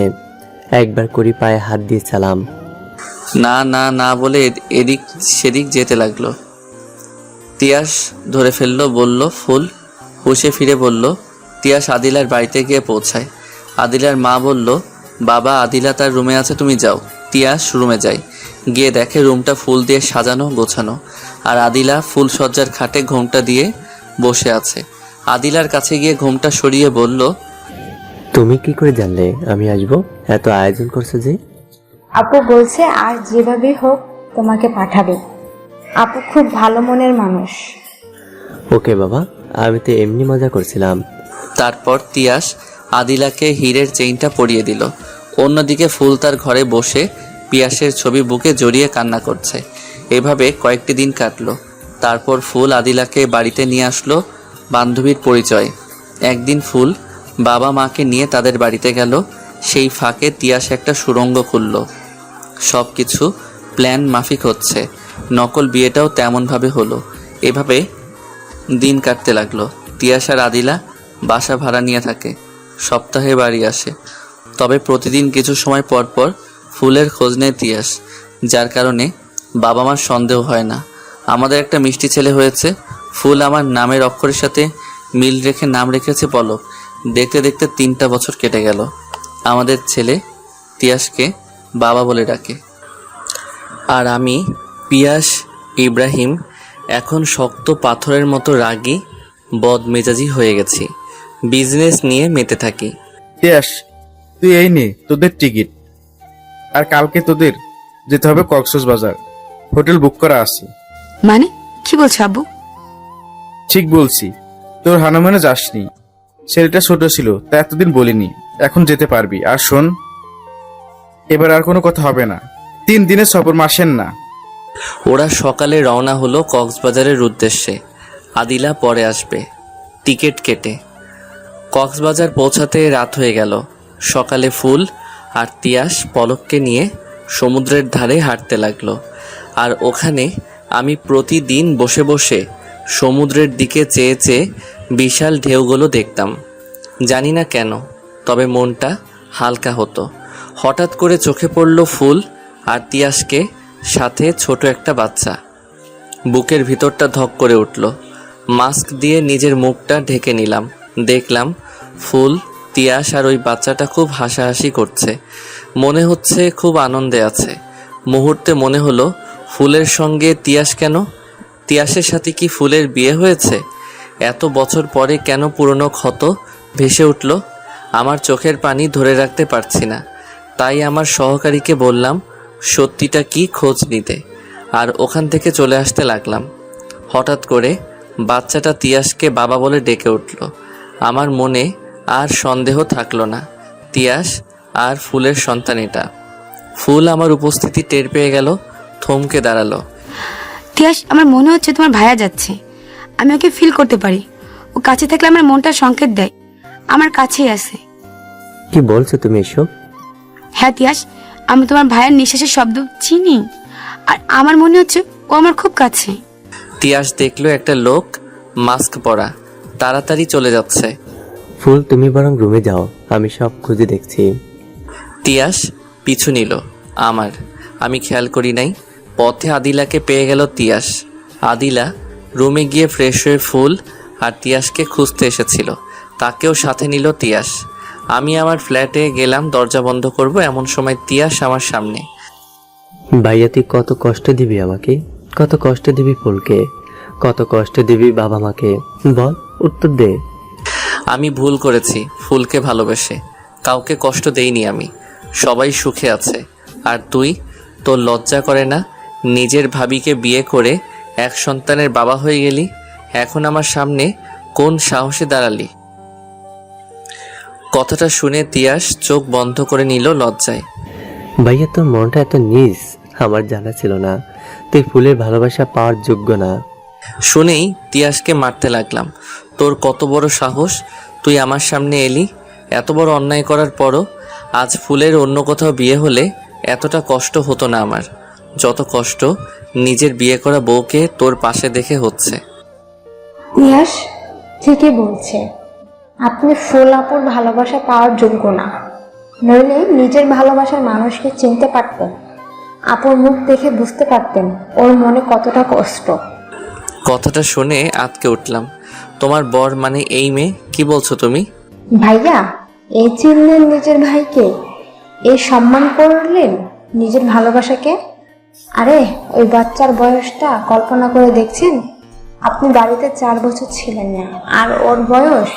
একবার করি পায়ে হাত দিয়ে সালাম। না না না বলে এদিক সেদিক যেতে লাগলো। তিয়াস ধরে ফেললো, বলল ফুল। হুঁশে ফিরে বলল। তিয়াস আদিলার বাড়িতে গিয়ে পৌঁছায়। আদিলার মা বলল, বাবা আদিলা তার রুমে আছে, তুমি যাও। তিয়াস রুমে যায়। গিয়ে দেখে রুমটা ফুল দিয়ে সাজানো গোছানো, আর আদিলা ফুল সজ্জার খাটে ঘোমটা দিয়ে বসে আছে। আদিলার কাছে গিয়ে ঘোমটা সরিয়ে বলল, তুমি কি করে জানলে আমি আসবো? এত আয়োজন করছো যে? আপু বলছে আর যেভাবে হোক তোমাকে পাঠাবে। আপু খুব ভালো মনের মানুষ। ওকে বাবা, আমি তো এমনি মজা করছিলাম। তারপর তিয়াস আদিলাকে হীরের চেইনটা পরিয়ে দিল। অন্যদিকে ফুল তার ঘরে বসে পিয়াসের ছবি বুকে জড়িয়ে কান্না করছে। এভাবে কয়েকটি দিন কাটলো। তারপর ফুল আদিলাকে বাড়িতে নিয়ে আসলো বান্ধবীর পরিচয়। একদিন ফুল বাবা মাকে নিয়ে তাদের বাড়িতে গেল। সেই ফাঁকে তিয়াস একটা সুড়ঙ্গ খুলল। সব কিছু প্ল্যান মাফিক হচ্ছে। নকল বিয়েটাও তেমনভাবে হলো। এভাবে দিন কাটতে লাগলো। তিয়াস আর আদিলা বাসা ভাড়া নিয়ে থাকে। সপ্তাহে বাড়ি আসে। তবে প্রতিদিন কিছু সময় পর পর ফুলের খোঁজ নেয় তিয়াস, যার কারণে বাবা মার সন্দেহ হয় না। আমাদের একটা মিষ্টি ছেলে হয়েছে। ফুল আমার নামের অক্ষরের সাথে মিল রেখে নাম রেখেছে পলক। দেখতে দেখতে 3টা বছর কেটে গেল। আমাদের ছেলে তিয়াসকে বাবা বলে ডাকে। আর আমি পিয়াস ইব্রাহিম এখন শক্ত পাথরের মতো রাগী বদমেজাজি হয়ে গেছি। বিজনেস নিয়ে মেতে থাকি। তিয়াস, তুই এই নে তোদের টিকিট। আর কালকে তোদের যেতে হবে কক্সবাজার। হোটেল বুক করা আছে। মানে কি বলছো আব্বু? ঠিক বলছি, তোর হানুমানে যাসনি। ছেলেটা ছোট ছিল তা এতদিন বলিনি। এখন যেতে পারবি। আর শোন, এবার আর কোনো কথা হবে না। 3 দিনের সফর, মাসের না। ওরা সকালে রওনা হলো কক্সবাজারের উদ্দেশ্যে। আদিলা পরে আসবে টিকিট কেটে। কক্সবাজার পৌঁছাতে রাত হয়ে গেল। সকালে ফুল আর তিয়াস পলককে নিয়ে সমুদ্রের ধারে হাঁটতে লাগলো। আর ওখানে আমি প্রতিদিন বসে বসে সমুদ্রের দিকে চেয়ে চেয়ে বিশাল ঢেউগুলো দেখতাম। জানি না কেন, তবে মনটা হালকা হতো। হঠাৎ করে চোখে পড়ল ফুল আর তিয়াসকে, সাথে ছোট একটা বাচ্চা। বুকের ভিতরটা ধক করে উঠল। মাস্ক দিয়ে নিজের মুখটা ঢেকে নিলাম। দেখলাম ফুল, তিয়াস আর ওই বাচ্চাটা খুব হাসাহাসি করছে। মনে হচ্ছে খুব আনন্দে আছে। মুহূর্তে মনে হলো, ফুলের সঙ্গে তিয়াস কেন? তিয়াসের সাথে কি ফুলের বিয়ে হয়েছে? এত বছর পরে কেন পুরনো ক্ষত ভেসে উঠল? আমার চোখের পানি ধরে রাখতে পারছি না। তাই আমার সহকারীকে বললাম সত্যিটা কি খোঁজ নিতে, আর ওখান থেকে চলে আসতে লাগলাম। হঠাৎ করে বাচ্চাটা তিয়াসকে বাবা বলে ডেকে উঠল। আমার মনে আর সন্দেহ থাকলো না, তিয়াস আর ফুলের সন্তান এটা। ফুল আমার উপস্থিতি টের পেয়ে গেল, থমকে দাঁড়ালো। তিয়াস, আমার মনে হচ্ছে তোমার ভাইয়া যাচ্ছে। আমি ওকে ফিল করতে পারি। ও কাছে থাকলে আমার মনটা সংকেত দেয় আমার কাছেই আছে। কি বলছো তুমি এসব? হ্যাঁ তিয়াস, আমি তোমার ভাইয়ের নিঃশ্বাসের শব্দ চিনি। আর আমার মনে হচ্ছে ও আমার খুব কাছে। তিয়াস দেখলো একটা লোক মাস্ক পরা তাড়াতাড়ি চলে যাচ্ছে। ফুল, তুমি বরং রুমে যাও, আমি সব খুঁজে দেখছি। তিয়াস পিছু নিল আমার। আমি খেয়াল করি নাই। পথে আদিলাকে পেয়ে গেল তিয়াস। আদিলা রুমে গিয়ে ফ্রেশ হয়ে ফুল আর তিয়াসকে খুঁজতে এসেছিল। তাকেও সাথে নিল তিয়াস। আমি আমার ফ্ল্যাটে গেলাম, দরজা বন্ধ করব, এমন সময় তিয়াস আমার সামনে। ভাইয়া, তুই কত কষ্ট দিবি আমাকে, কত কষ্ট দিবি ফুলকে, কত কষ্ট দিবি বাবা মাকে? বল, উত্তর দে। আমি ভুল করেছি ফুলকে ভালোবেসে। কাউকে কষ্ট দেইনি আমি, সবাই সুখে আছে। আর তুই, তোর লজ্জা করে না? নিজের ভাবিকে বিয়ে করে এক সন্তানের বাবা হয়ে গেলি। এখন আমার সামনে কোন সাহসে দাঁড়ালি? কথাটা শুনে তিয়াস চোখ বন্ধ করে নিল লজ্জায়। ভাইয়া তোর মনটা এত নিজ, আমার জানা ছিল না তুই ফুলের ভালোবাসা পাওয়ার যোগ্য না। শুনেই তিয়াসকে মারতে লাগলাম। তোর কত বড় সাহস, তুই আমার সামনে এলি? এত বড় অন্যায় করার পরও আজ ফুলের অন্য কোথাও বিয়ে হলে এতটা কষ্ট হতো না আমার, যত কষ্ট নিজের বিয়ে করা বউকে তোর পাশে দেখে হচ্ছে। তিয়াস ঠিকই বলছে, আপনি ফুল আপুর ভালোবাসা পাওয়ার যোগ্য না, নইলে নিজের ভালোবাসার মানুষকে চিনতে পারতেন, আপুর মুখ দেখে বুঝতে পারতেন ওর মনে কতটা কষ্ট। কথাটা শুনে আঁতকে উঠলাম। তোমার বর মানে এই মেয়ে? কি বলছো তুমি? ভাইয়া এই চিনলেন নিজের ভাইকে, এই সম্মান করলেন নিজের ভালোবাসাকে। আরে ওই বাচ্চার বয়সটা কল্পনা করে দেখছেন? আপনি বাড়িতে 4 বছর ছিলেন না, আর ওর বয়স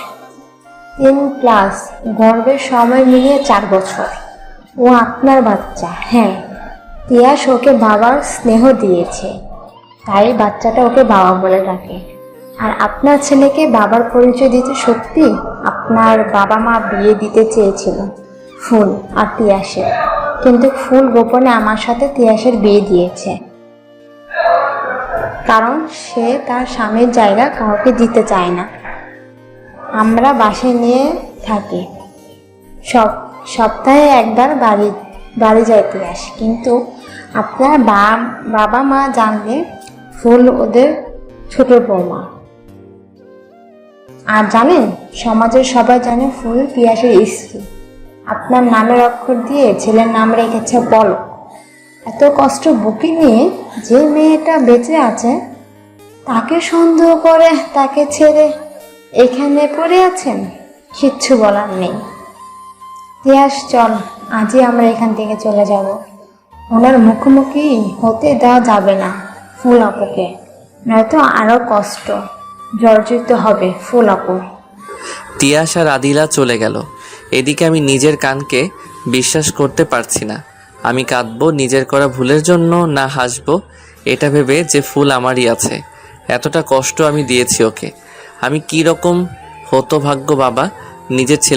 3+, গর্ভের সময় মিলিয়ে 4 বছর। ও আপনার বাচ্চা। হ্যাঁ, তিয়াস ওকে বাবার স্নেহ দিয়েছে, তাই বাচ্চাটা ওকে বাবা বলে ডাকে। আর আপনার ছেলেকে বাবার পরিচয় দিতে সত্যি আপনার বাবা মা বিয়ে দিতে চেয়েছিল ফুল আর তিয়াসের, কিন্তু ফুল গোপনে আমার সাথে তিয়াসের বিয়ে দিয়েছে, কারণ সে তার স্বামীর জায়গা কাউকে দিতে চায় না। আমরা বাসায় নিয়ে থাকি, সপ্তাহে একবার বাড়ি যায় তিয়াস, কিন্তু আপনার বাবা মা জানলে ফুল ওদের ছোট বৌমা। আর জানেন, সমাজের সবাই জানে ফুল তিয়াসের স্ত্রী। আপনার নামের অক্ষর দিয়ে ছেলের নাম রেখেছে পলক। এত কষ্ট বুকে নিয়ে যে মেয়েটা বেঁচে আছে তাকে সন্দেহ করে তাকে ছেড়ে এখানে পড়ে আছেন, কিচ্ছু বলার নেই। তিয়াস চল, আজই আমরা এখান থেকে চলে যাব। ওনার মুখোমুখি হতে দেওয়া যাবে না ফুল আপুকে, নয়তো আরো কষ্ট জর্জরিত হবে ফুল আপু। তিয়াস আর আদিলা চলে গেল। এদিকে আমি নিজের কানকে বিশ্বাস করতে পারছি না। আমি কাঁদবো নিজের করা ভুলের জন্য, না হাসবো এটা ভেবে যে ফুল আমারই আছে। এতটা কষ্ট আমি দিয়েছি ওকে। আমি কি রকম হতভাগ্য বাবা, নিজের ছেলে